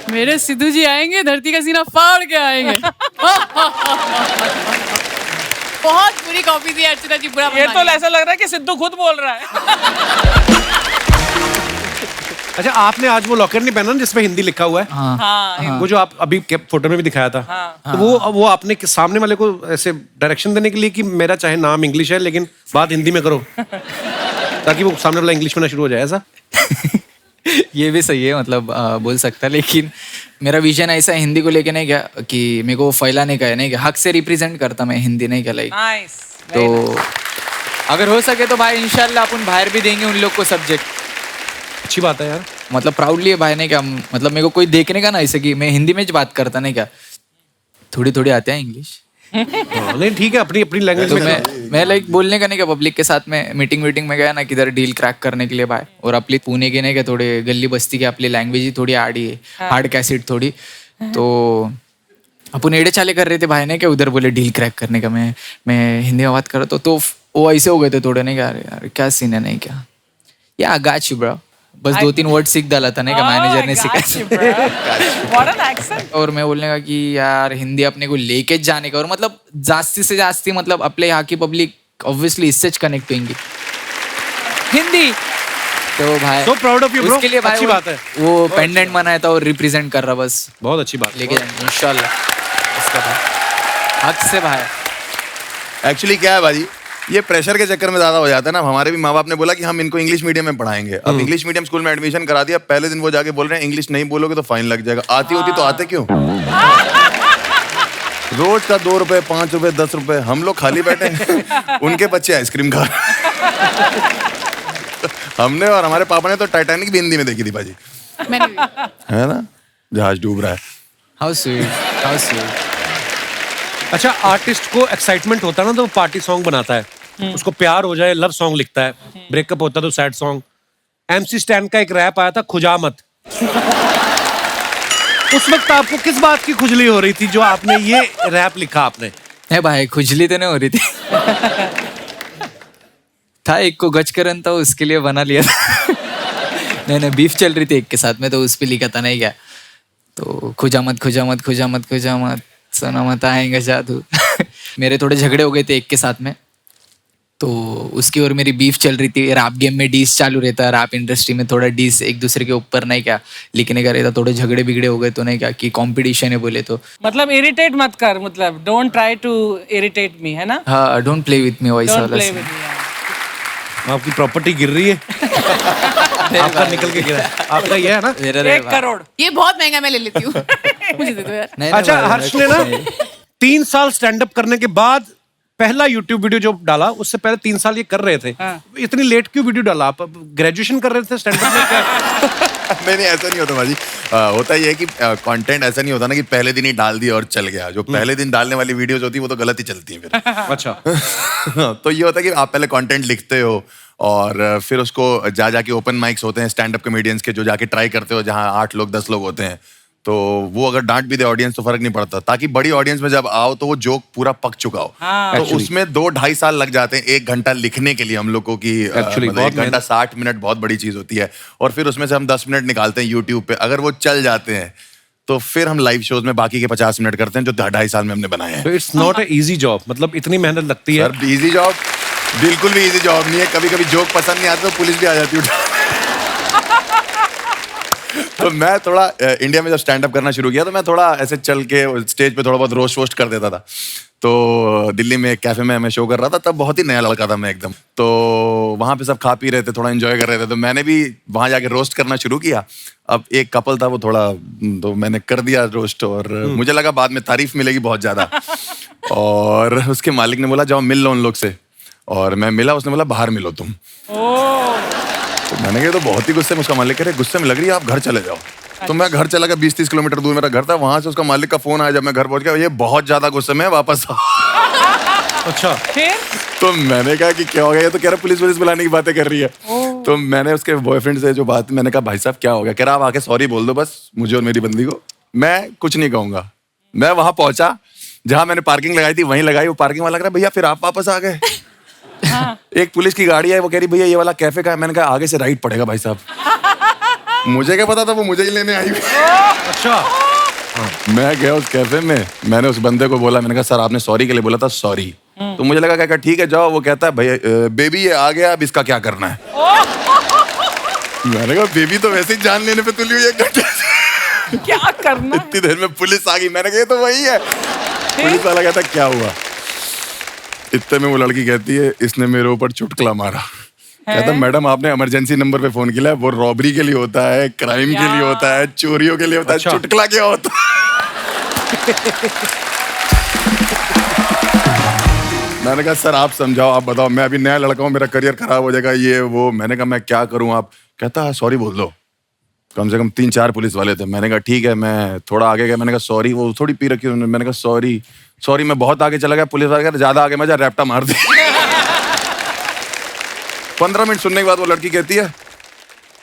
मेरे सिद्धू जी आएंगे, धरती का सीना फाड़ के आएंगे। बहुत बुरी कॉपी थी अर्चना जी, बुरा ये तो ऐसा लग रहा है कि सिद्धू खुद बोल रहा है। अच्छा, आपने आज वो लॉकेट नहीं पहना जिसपे हिंदी लिखा हुआ है? हाँ, वो जो आप अभी फोटो में भी दिखाया था, तो वो आपने सामने वाले को ऐसे डायरेक्शन देने के लिए कि मेरा चाहे नाम इंग्लिश है लेकिन बात हिंदी में करो, ताकि वो सामने वाला इंग्लिश में ना शुरू हो जाए, ऐसा? ये भी सही है, मतलब बोल सकता है, लेकिन मेरा विजन ऐसा हिंदी को लेके नहीं क्या कि मेरे को फैलाने का है, नहीं क्या हक से रिप्रेजेंट करता मैं हिंदी, नहीं क्या लाइक। नाइस। तो अगर हो सके तो भाई इंशाल्लाह अपन बाहर भी देंगे उन लोग को सब्जेक्ट। अच्छी बात है यार, मतलब प्राउडली है भाई, नहीं क्या, मतलब मेरे को कोई देखने का ना ऐसे कि मैं हिंदी में बात करता, नहीं क्या, थोड़ी थोड़ी आते हैं इंग्लिश। नहीं ठीक है, अपनी अपनी लैंग्वेज तो में मैं लाइक बोलने का नहीं क्या, पब्लिक के साथ में मीटिंग में गया ना किधर डील क्रैक करने के लिए भाई, और अपनी पुणे के नहीं क्या थोड़े गली बस्ती के आपली लैंग्वेज ही थोड़ी आड़ी है, हार्ड कैसेट थोड़ी, तो अपन एड़े चाले कर रहे थे भाई ने क्या, उधर बोले डील क्रैक करने का, मैं हिंदी में बात कर रहा तो वो ऐसे हो गए थे थोड़े, नहीं क्या, यार क्या सीन है, नहीं क्या, या गाच ब्रो, बस 2-3 वर्ड सीख डाला था, नहीं क्या, मैनेजर ने सिखाया। और मैं बोलने का कि यार हिंदी अपने को लेके जाने का, और मतलब जास्ती से जास्ती मतलब अपने यहाँ की पब्लिक ऑब्वियसली इससे कनेक्ट होंगी हिंदी, तो भाई So proud of you, bro. उसके लिए भाई अच्छी बात है। वो पेंडेंट बनाया था और रिप्रेजेंट कर रहा, बस बहुत अच्छी बात लेके जाएंगे इंशाल्लाह इसका भाई, हक से भाई। एक्चुअली क्या है भाई, ये प्रेशर के चक्कर में ज्यादा हो जाता है ना। हमारे भी माँ बाप ने बोला कि हम इनको इंग्लिश मीडियम में पढ़ाएंगे। अब इंग्लिश मीडियम स्कूल में एडमिशन करा दिया, पहले दिन वो जाके बोल रहे हैं इंग्लिश नहीं बोलोगे तो फाइन लग जाएगा। आती होती तो आते क्यों? रोज का 2 रुपए 5 रुपए 10 रुपए, हम लोग खाली बैठे हैं, उनके बच्चे आइसक्रीम खा रहे हैं। हमने और हमारे पापा ने तो टाइटैनिक भी हिंदी में देखी थी भाजी, मैंने भी। है ना, जहाज डूब रहा है। How sweet, how sweet. अच्छा, आर्टिस्ट को एक्साइटमेंट होता है ना तो वो पार्टी सॉन्ग बनाता है, उसको प्यार हो जाए लव सॉन्ग लिखता है, ब्रेकअप होता है तो सैड सॉन्ग। MC स्टैन का एक रैप आया था, खुजामत। उस वक्त आपको किस बात की खुजली हो रही थी जो आपने ये रैप लिखा? आपने है भाई, खुजली तो नहीं हो रही थी। था एक को गच करन था, उसके लिए बना लिया था। नहीं, बीफ चल रही थी एक के साथ में, तो उस पे लिखा था नहीं क्या, तो खुजामत खुजामत खुजामत खुजामत सोना मत आएगा जादू। मेरे थोड़े झगड़े हो गए थे एक के साथ में, तो उसकी और मेरी बीफ चल रही थी। रैप गेम में डीस चालू रहता है, रैप इंडस्ट्री में थोड़ा डीस एक दूसरे के ऊपर नहीं क्या लिखने का रहता, थोड़े झगड़े बिगड़े हो गए तो नहीं क्या कि कंपटीशन है बोले तो। मतलब इरिटेट मत कर, मतलब don't try to irritate me, है ना? हाँ, डोंट प्ले विथ मी वैसा डोंट वाला प्ले scene। With me. आपकी प्रॉपर्टी गिर रही है। आपका निकल के गिरा है। आपका ये है ना? मेरा 1 करोड़। ये बहुत महंगा, मैं ले लेती हूँ। मुझे दे दो यार। नहीं, अच्छा, भाई, हर्ष ने ना 3 साल स्टैंड अप करने के बाद पहला यूट्यूब वीडियो जो डाला, उससे पहले 3 साल ये कर रहे थे। इतनी लेट क्यों वीडियो डाला? आप ग्रेजुएशन कर रहे थे स्टैंड अप में क्या? नहीं, ऐसा नहीं होता भाजी। होता ये है कि कंटेंट ऐसा नहीं होता ना कि पहले दिन ही डाल दिया और चल गया। जो पहले दिन डालने वाली वीडियोस होती है वो तो गलत ही चलती है फिर। अच्छा। तो ये होता है कि आप पहले कंटेंट लिखते हो और फिर उसको जाके ओपन माइक्स होते हैं स्टैंड अप कॉमेडियंस के, जो जाके ट्राई करते हो, जहाँ 8 लोग 10 लोग होते हैं। तो वो अगर डांट भी दे ऑडियंस तो फर्क नहीं पड़ता, ताकि बड़ी ऑडियंस में जब आओ तो वो जोक पूरा पक चुका हो। तो उसमें 2-2.5 साल लग जाते हैं 1 घंटा लिखने के लिए हम लोग को, कि मतलब 1 घंटा 60 मिनट बहुत बड़ी चीज होती है। और फिर उसमें से हम 10 मिनट निकालते हैं यूट्यूब पे। अगर वो चल जाते हैं तो फिर हम लाइव शोज में बाकी के 50 मिनट करते हैं जो 2.5 साल में हमने बनाए हैं। तो it's not a easy job, मतलब इतनी मेहनत लगती है। सर, इजी जॉब बिल्कुल भी इजी जॉब नहीं है। कभी कभी जोक पसंद नहीं आता तो पुलिस भी आ जाती है। तो मैं थोड़ा इंडिया में जब स्टैंड अप करना शुरू किया तो मैं थोड़ा ऐसे चल के स्टेज पे थोड़ा बहुत रोस्ट वोस्ट कर देता था। तो दिल्ली में एक कैफे में मैं शो कर रहा था, तब बहुत ही नया लड़का था मैं एकदम। तो वहाँ पे सब खा पी रहे थे, थोड़ा एंजॉय कर रहे थे, तो मैंने भी वहाँ जाके रोस्ट करना शुरू किया। अब एक कपल था, वो थोड़ा, तो मैंने कर दिया रोस्ट और मुझे लगा बाद में तारीफ मिलेगी बहुत ज्यादा। और उसके मालिक ने बोला जाओ मिल लो उन लोग से, और मैं मिला, उसने बोला बाहर मिलो तुम। तो मैंने कहा तो बहुत ही गुस्से में, उसका मालिक कह रहे गुस्से में लग रही है, आप घर चले जाओ। तो मैं घर चला गया, 20-30 किलोमीटर दूर मेरा घर था। वहां से उसका मालिक का फोन आया जब मैं घर पहुंच गया, ये बहुत ज्यादा गुस्से में वापस आओ। अच्छा, फिर तो मैंने कहा कि क्या हो गया? ये तो कह रहा पुलिस बुलाने की बातें कर रही है। तो मैंने उसके बॉयफ्रेंड से जो बात, मैंने कहा भाई साहब क्या हो गया? कह रहा आप आके सॉरी बोल दो बस मुझे और मेरी बंदी को, मैं कुछ नहीं कहूंगा। मैं वहां पहुंचा जहां मैंने पार्किंग लगाई थी, वहीं लगाई। वो पार्किंग वाला कह रहा भैया फिर आप वापस आ गए। एक पुलिस की गाड़ी है, वो कह रही भैया ये वाला कैफे का है। मैंने कहा आगे से राइट पड़ेगा भाई साहब। मुझे क्या पता था वो मुझे ही लेने आई हुई। अच्छा। मैं गया उस कैफे में, मैंने उस बंदे को बोला, मैंने कहा सर आपने सॉरी के लिए बोला था, सॉरी। तो मुझे लगा क्या ठीक है जाओ। वो कहता है भैया बेबी ये आ गया, अब इसका क्या करना है? मैंने कहा बेबी तो वैसे ही जान लेने पे तुली हुई है, 1 घंटे से क्या करना? इतनी देर में पुलिस आ गई। मैंने कहा ये तो वही है। पुलिस वाला कहता क्या हुआ? इतने में वो लड़की कहती है इसने मेरे ऊपर चुटकुला मारा। कहता मैडम आपने इमरजेंसी नंबर पे फोन किया है, वो रॉबरी के लिए होता है, क्राइम के लिए होता है, चोरियों के लिए होता है। अच्छा। चुटकुला क्या होता है? मैंने कहा सर आप समझाओ, आप बताओ, मैं अभी नया लड़का हूँ, मेरा करियर खराब हो जाएगा ये वो। मैंने कहा मैं क्या करूँ? आप कहता सॉरी बोल दो। कम से कम 3-4 पुलिस वाले थे। मैंने कहा ठीक है। मैं थोड़ा आगे गया, मैंने कहा सॉरी। वो थोड़ी पी रखी उन्होंने। मैंने कहा सॉरी। मैं बहुत आगे चला गया। पुलिस वाले कहते ज्यादा आगे मजा, रैप्टा मार दी। 15 मिनट सुनने के बाद वो लड़की कहती है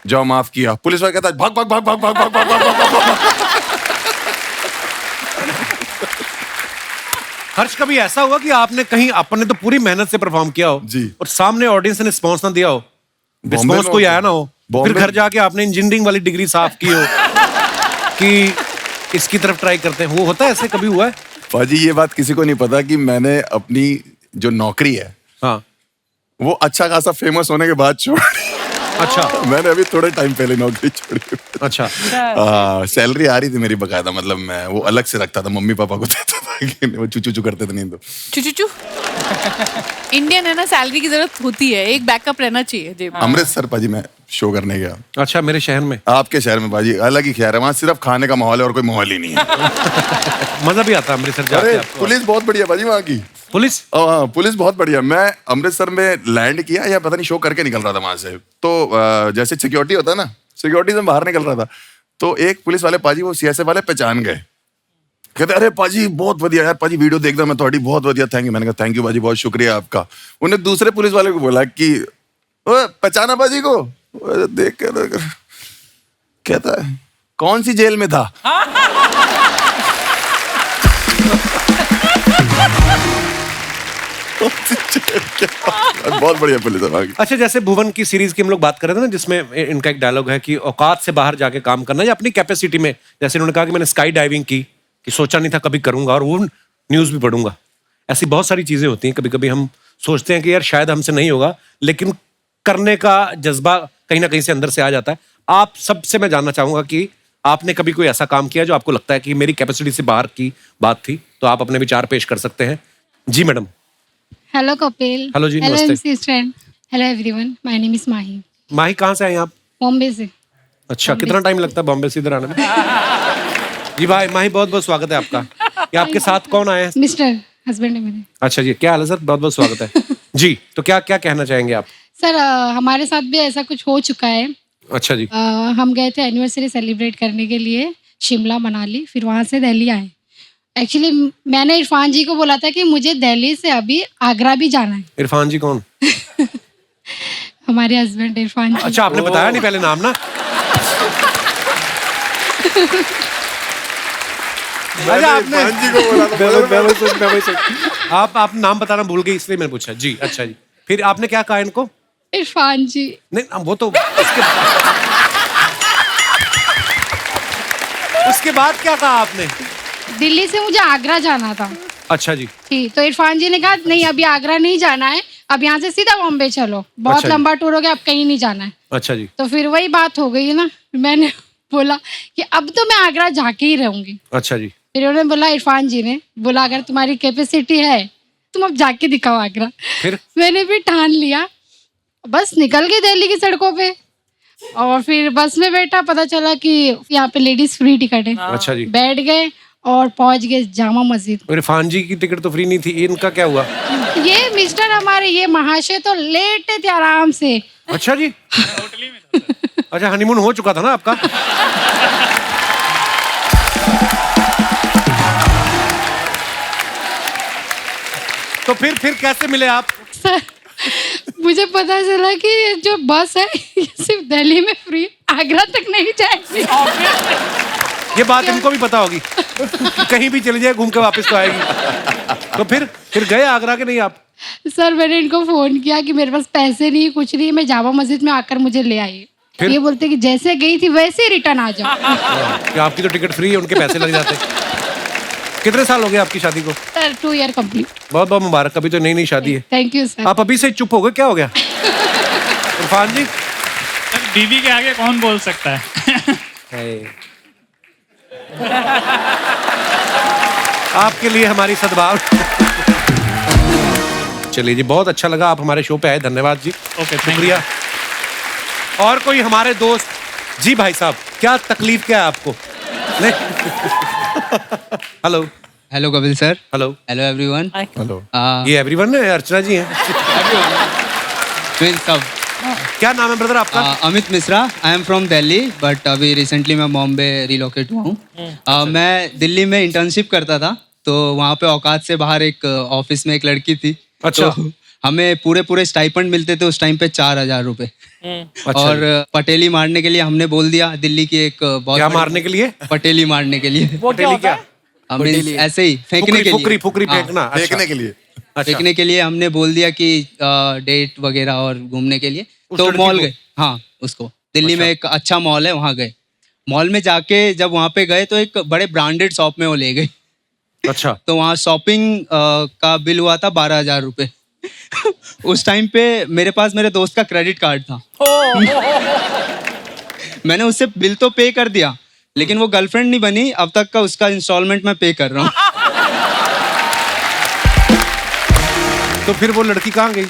जाओ माफ किया। पुलिस वाला कहता है भाग भाग भाग भाग भाग भाग भाग भाग भाग। हर्ष, कभी ऐसा हुआ कि आपने कहीं, आपने तो पूरी मेहनत से परफॉर्म किया हो जी, और सामने ऑडियंस ने रिस्पॉन्स ना दिया हो, रिस्पॉन्स कोई आया ना हो, फिर घर जाके आपने इंजीनियरिंग वाली डिग्री साफ की हो कि इसकी तरफ ट्राई करते हैं? वो होता है, ऐसे कभी हुआ है? पाजी ये बात किसी को नहीं पता कि मैंने अपनी जो नौकरी है, हाँ, वो अच्छा खासा फेमस होने के बाद छोड़ी। अच्छा। मैंने अभी थोड़े टाइम पहले नौकरी छोड़ी। अच्छा। सैलरी आ रही थी मेरी बकायदा, मतलब मैं वो अलग से रखता था, मम्मी पापा को देता था वो चू करते थे नहीं तो चू इंडियन है ना, सैलरी की जरूरत होती है, एक बैकअप रहना चाहिए जेब में। अमृतसर पाजी मैं शो करने गया। अच्छा, मेरे शहर में? आपके शहर में पाजी अलग ही खैर है, वहाँ सिर्फ खाने का माहौल है और कोई माहौल ही नहीं है। मजा भी आता है अमृतसर जाके अरे आपको? पुलिस बहुत बढ़िया पाजी वहाँ की। पुलिस? हाँ, पुलिस बहुत बढ़िया। मैं अमृतसर में लैंड किया या पता नहीं शो करके निकल रहा था वहां से, तो जैसे सिक्योरिटी होता है ना, सिक्योरिटी से बाहर निकल रहा था, तो एक पुलिस वाले पाजी वो सीएसएफ वाले पहचान गए। कहते अरे पाजी बहुत बढ़िया यार, पाजी वीडियो देखता मैं थोड़ी, बहुत बढ़िया, थैंक यू। मैंने कहा थैंक यू पाजी, बहुत शुक्रिया आपका। उन्हें दूसरे पुलिस वाले को बोला कि पहचाना पाजी को? देख कर कहता है कौन सी जेल में था? बहुत बढ़िया पुलिस है। अच्छा, जैसे भुवन की सीरीज की हम लोग बात कर रहे थे ना, जिसमें इनका एक डायलॉग है कि औकात से बाहर जाके काम करना या अपनी कैपेसिटी में, जैसे इन्होंने कहा कि मैंने स्काई डाइविंग की, कि सोचा नहीं था कभी करूंगा और वो न्यूज भी पढ़ूंगा। ऐसी बहुत सारी चीजें होती हैं, कभी कभी हम सोचते हैं कि यार शायद हमसे नहीं होगा, लेकिन करने का जज्बा कहीं ना कहीं से अंदर से आ जाता है। आप सबसे मैं जानना चाहूंगा कि आपने कभी कोई ऐसा काम किया जो आपको लगता है कि मेरी कैपेसिटी से बाहर की बात थी, तो आप अपने विचार पेश कर सकते हैं। जी मैडम। हेलो कपिल। हेलो जी, हेलो नमस्ते। MC friend. Hello everyone, my name is Mahi. Mahi, कहाँ से आए आप? बॉम्बे से। अच्छा, कितना टाइम लगता है बॉम्बे से इधर आने में? जी भाई, माही बहुत बहुत स्वागत है आपका। ये आपके साथ कौन आए हैं? मिस्टर हस्बैंड है मेरे। अच्छा जी, क्या हाल है सर? बहुत बहुत स्वागत है। जी, तो क्या क्या कहना चाहेंगे आप? सर हमारे साथ भी ऐसा कुछ हो चुका है। अच्छा जी। हम गए थे एनिवर्सरी सेलिब्रेट करने के लिए शिमला मनाली, फिर वहाँ से दिल्ली आए। एक्चुअली मैंने इरफान जी को बोला था कि मुझे दिल्ली से अभी आगरा भी जाना है। इरफान जी कौन? हमारे हस्बैंड इरफान जी। अच्छा, आपने बताया नहीं पहले नाम ना? अच्छा, आप नाम बताना भूल गई इसलिए मैंने पूछा। जी, अच्छा जी। फिर आपने क्या कहा इनको? इरफान जी। नहीं, वो तो उसके बाद क्या कहा आपने? दिल्ली से मुझे आगरा जाना था। अच्छा जी। ठीक, तो इरफान जी ने कहा नहीं अभी आगरा नहीं जाना है, अब यहाँ से सीधा बॉम्बे चलो, बहुत अच्छा जी। लंबा टूर हो गया, अब कहीं नहीं जाना है। अच्छा जी। तो फिर वही बात हो गई ना, मैंने बोला कि अब तो मैं आगरा जाके ही रहूंगी। अच्छा जी। फिर उन्होंने बोला, इरफान जी ने बोला अगर तुम्हारी कैपेसिटी है तुम अब जाके दिखाओ आगरा। फिर मैंने भी ठान लिया, बस निकल गई दिल्ली की सड़कों पे, और फिर बस में बैठा, पता चला कि यहाँ पे लेडीज फ्री टिकट है। अच्छा जी। बैठ गए और पहुंच गए जामा मस्जिद। इरफान जी की टिकट तो फ्री नहीं थी, इनका क्या हुआ? ये मिस्टर हमारे ये महाशय तो लेटे थे आराम से। अच्छा जी। अच्छा, हनीमून हो चुका था ना आपका? तो फिर कैसे मिले आप? सर मुझे पता चला कि जो बस है ये सिर्फ दिल्ली में फ्री, आगरा तक नहीं जाएगी। ये बात इनको भी पता होगी कि कहीं भी चली जाए घूम के वापस तो आएगी। तो फिर गए आगरा के नहीं आप? सर मैंने इनको फोन किया कि मेरे पास पैसे नहीं, कुछ नहीं, मैं जामा मस्जिद में आकर मुझे ले आई। ये बोलते कि जैसे गई थी वैसे ही रिटर्न आ जाओ। कि आपकी तो टिकट फ्री है, उनके पैसे लग जाते। कितने साल हो गए आपकी शादी को? Sir 2 year complete. बहुत बहुत मुबारक, अभी तो नई शादी है। Thank you sir. आप अभी से चुप हो गए, क्या हो गया? इरफान जी। सर बीवी के आगे कौन बोल सकता है? आपके लिए हमारी सद्भाव। चलिए जी, बहुत अच्छा लगा आप हमारे शो पे आए, धन्यवाद जी। ओके, शुक्रिया। और कोई हमारे दोस्त? जी भाई साहब, क्या तकलीफ क्या है आपको? Hello. Hello Kapil sir. Hello. Hello everyone. Hello. ये एवरीवन है, अर्चना जी हैं। सब। क्या नाम है ब्रदर आपका? Amit Mishra. I am from Delhi but अभी रिसेंटली मैं बॉम्बे रिलोकेट हुआ हूँ। मैं दिल्ली में इंटर्नशिप करता था, तो वहाँ पे औकात से बाहर एक ऑफिस में एक लड़की थी। अच्छा। तो हमें पूरे स्टाइपेंड मिलते थे उस टाइम पे 4000 रुपए। अच्छा और जी। पटेली मारने के लिए हमने बोल दिया, दिल्ली की एक बहुत क्या बड़ी- मारने के लिए? पटेली मारने के लिए। वो क्या होता है? Means ऐसे ही फेंकने के लिए। फुकरी हाँ, फेंकना। अच्छा। देखने के लिए। अच्छा। फेंकने के लिए हमने बोल दिया कि डेट वगैरह और घूमने के लिए। उस तो लड़की मॉल को? गए। हाँ, उसको दिल्ली में एक अच्छा मॉल है, वहाँ गए। मॉल में जाके जब वहाँ पे गए तो एक बड़े ब्रांडेड शॉप में वो ले गई। अच्छा। तो वहाँ शॉपिंग का बिल हुआ था 12,000 रुपए। उस टाइम पे मेरे पास मेरे दोस्त का क्रेडिट कार्ड था। मैंने उससे बिल तो पे कर दिया, लेकिन वो गर्लफ्रेंड नहीं बनी, अब तक का उसका इंस्टॉलमेंट मैं पे कर रहा हूँ। तो फिर वो लड़की कहाँ गई?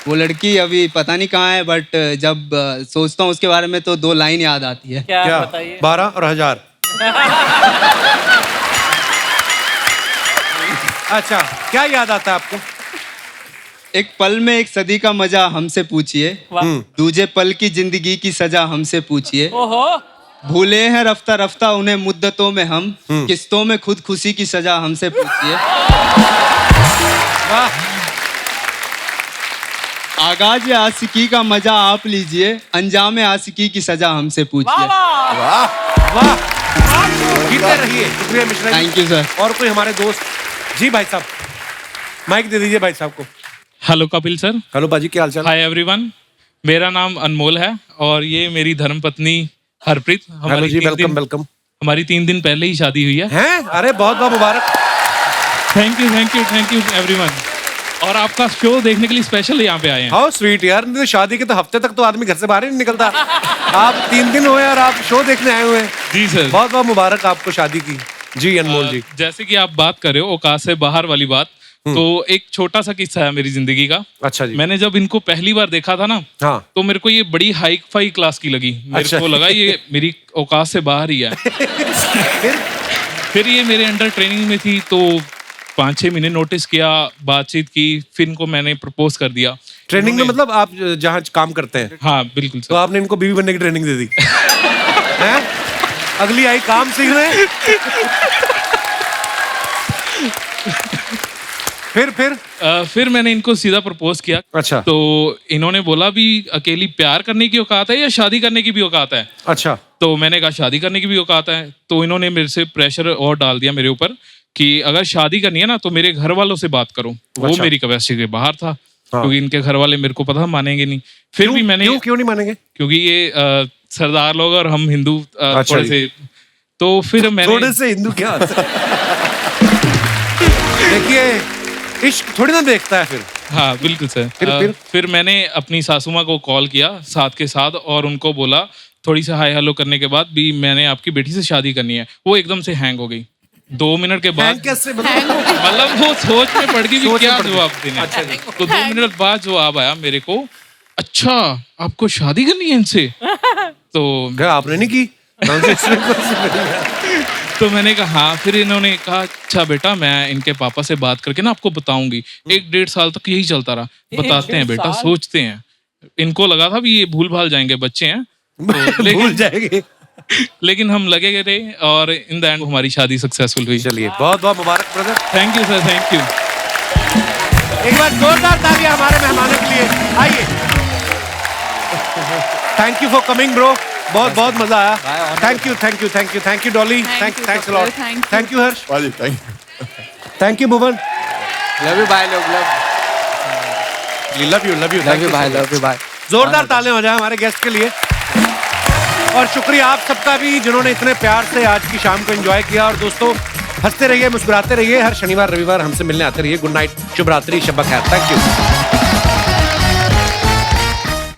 वो लड़की अभी पता नहीं कहाँ है, बट जब सोचता हूँ उसके बारे में तो 2 लाइन याद आती है। क्या बताइए? 12 और 1000। अच्छा, क्या याद आता है आपको? एक पल में एक सदी का मजा हमसे पूछिए, दूजे पल की जिंदगी की सजा हमसे पूछिए, ओहो, भूले हैं रफ्ता रफ्ता उन्हें मुद्दतों में हम, किस्तों में खुद खुशी की सजा हमसे पूछिए। वाह, आगाज आशिकी का मजा आप लीजिए, अंजाम आशिकी की सजा हमसे पूछिए। वाह, जीते रहिए। शुक्रिया Mishra ji. Thank you sir. और कोई हमारे दोस्त? जी भाई साहब, माइक दे दीजिए भाई साहब को। Hello Kapil sir. हेलो बाजी, क्या हाल चाल? हाय एवरीवन, मेरा नाम अनमोल है और ये मेरी धर्मपत्नी हरप्रीत। हेलो जी, वेलकम वेलकम। हमारी 3 दिन पहले ही शादी हुई है। हैं? अरे बहुत बहुत मुबारक। Thank you thank you thank you everyone. और आपका शो देखने के लिए स्पेशल यहाँ पे आए हैं। हाउ स्वीट यार, नहीं तो शादी के तो हफ्ते तक तो आदमी घर से बाहर ही नहीं निकलता। आप 3 दिन हुए और आप शो देखने आए हुए हैं। जी सर, बहुत बहुत मुबारक आपको शादी की। जी अनमोल जी। जैसे कि आप बात कर रहे हो औकात से बाहर वाली बात, तो एक छोटा सा किस्सा है मेरी जिंदगी का। अच्छा जी। मैंने जब इनको पहली बार देखा था ना, हाँ। तो मेरे को ये बड़ी हाई फाई क्लास की लगी। मेरे को लगा ये मेरी औकात से बाहर ही है। फिर ये मेरे अंडर ट्रेनिंग में थी, तो 5-6 महीने नोटिस किया, बातचीत की, फिर इनको मैंने प्रपोज कर दिया। ट्रेनिंग में मतलब आप जहाँ काम करते हैं? हाँ बिल्कुल सर। तो आपने इनको बीवी बनने की ट्रेनिंग दे दी? हैं? अगली आई काम सीखने। फिर मैंने इनको सीधा प्रपोज किया। अच्छा। तो इन्होंने बोला भी अकेली प्यार करने की औकात है या शादी करने की भी औकात है? अच्छा। तो मैंने कहा शादी करने की भी औकात है। तो इन्होंने मेरे से प्रेशर और डाल दिया मेरे ऊपर कि अगर शादी करनी है ना तो मेरे घर वालों से बात करो। वो मेरी कैपेसिटी के बाहर था। हाँ। क्योंकि इनके घर वाले मेरे को पता मानेंगे नहीं। फिर भी मैंने क्यों नहीं मानेंगे? क्योंकि ये सरदार लोग और हम हिंदू अच्छा थोड़े से, तो फिर मैंने थोड़े से हिंदू क्या होता है? देखिए, इश्क थोड़ी ना देखता है फिर। हाँ बिल्कुल सर। फिर मैंने अपनी सासू माँ को कॉल किया साथ के साथ और उनको बोला, थोड़ी सी हाय हेलो करने के बाद भी मैंने आपकी बेटी से शादी करनी है। वो एकदम से हैंग हो गई 2 मिनट के बाद। मतलब वो सोच में पड़ गई भी क्या जवाब देने। अच्छा जी। तो 2 मिनट बाद जवाब आया मेरे को, अच्छा आपको शादी करनी है इनसे? तो क्या आपने नहीं की? तो मैंने कहा हाँ। फिर इन्होंने कहा अच्छा बेटा मैं इनके पापा से बात करके ना आपको बताऊंगी। 1-1.5 साल तक यही चलता रहा, बताते हैं बेटा, सोचते हैं। इनको लगा था भी ये भूल भाल जाएंगे, बच्चे हैं तो भूल जाएंगे। लेकिन हम लगे रहे और इन द एंड हमारी शादी सक्सेसफुल हुई। चलिए बहुत बहुत मुबारक brother. Thank you sir, thank you. एक बार जोरदार तालियां हमारे मेहमानों के लिए। आइए। Thank you for coming bro, बहुत बहुत मजा आया। Thank you thank you thank you thank you Dolly, thanks a lot. Thank you Harsh. Thank you Bhuvan. Love you भाई लोग, लव यू भाई, लव यू भाई। जोरदार तालियां हो जाए हमारे गेस्ट के लिए। और शुक्रिया आप सबका भी जिन्होंने इतने प्यार से आज की शाम को एंजॉय किया। और दोस्तों हंसते रहिए, मुस्कुराते रहिए, हर शनिवार रविवार हमसे मिलने आते रहिए। गुड नाइट, शुभ रात्रि, शब खैर। Thank you.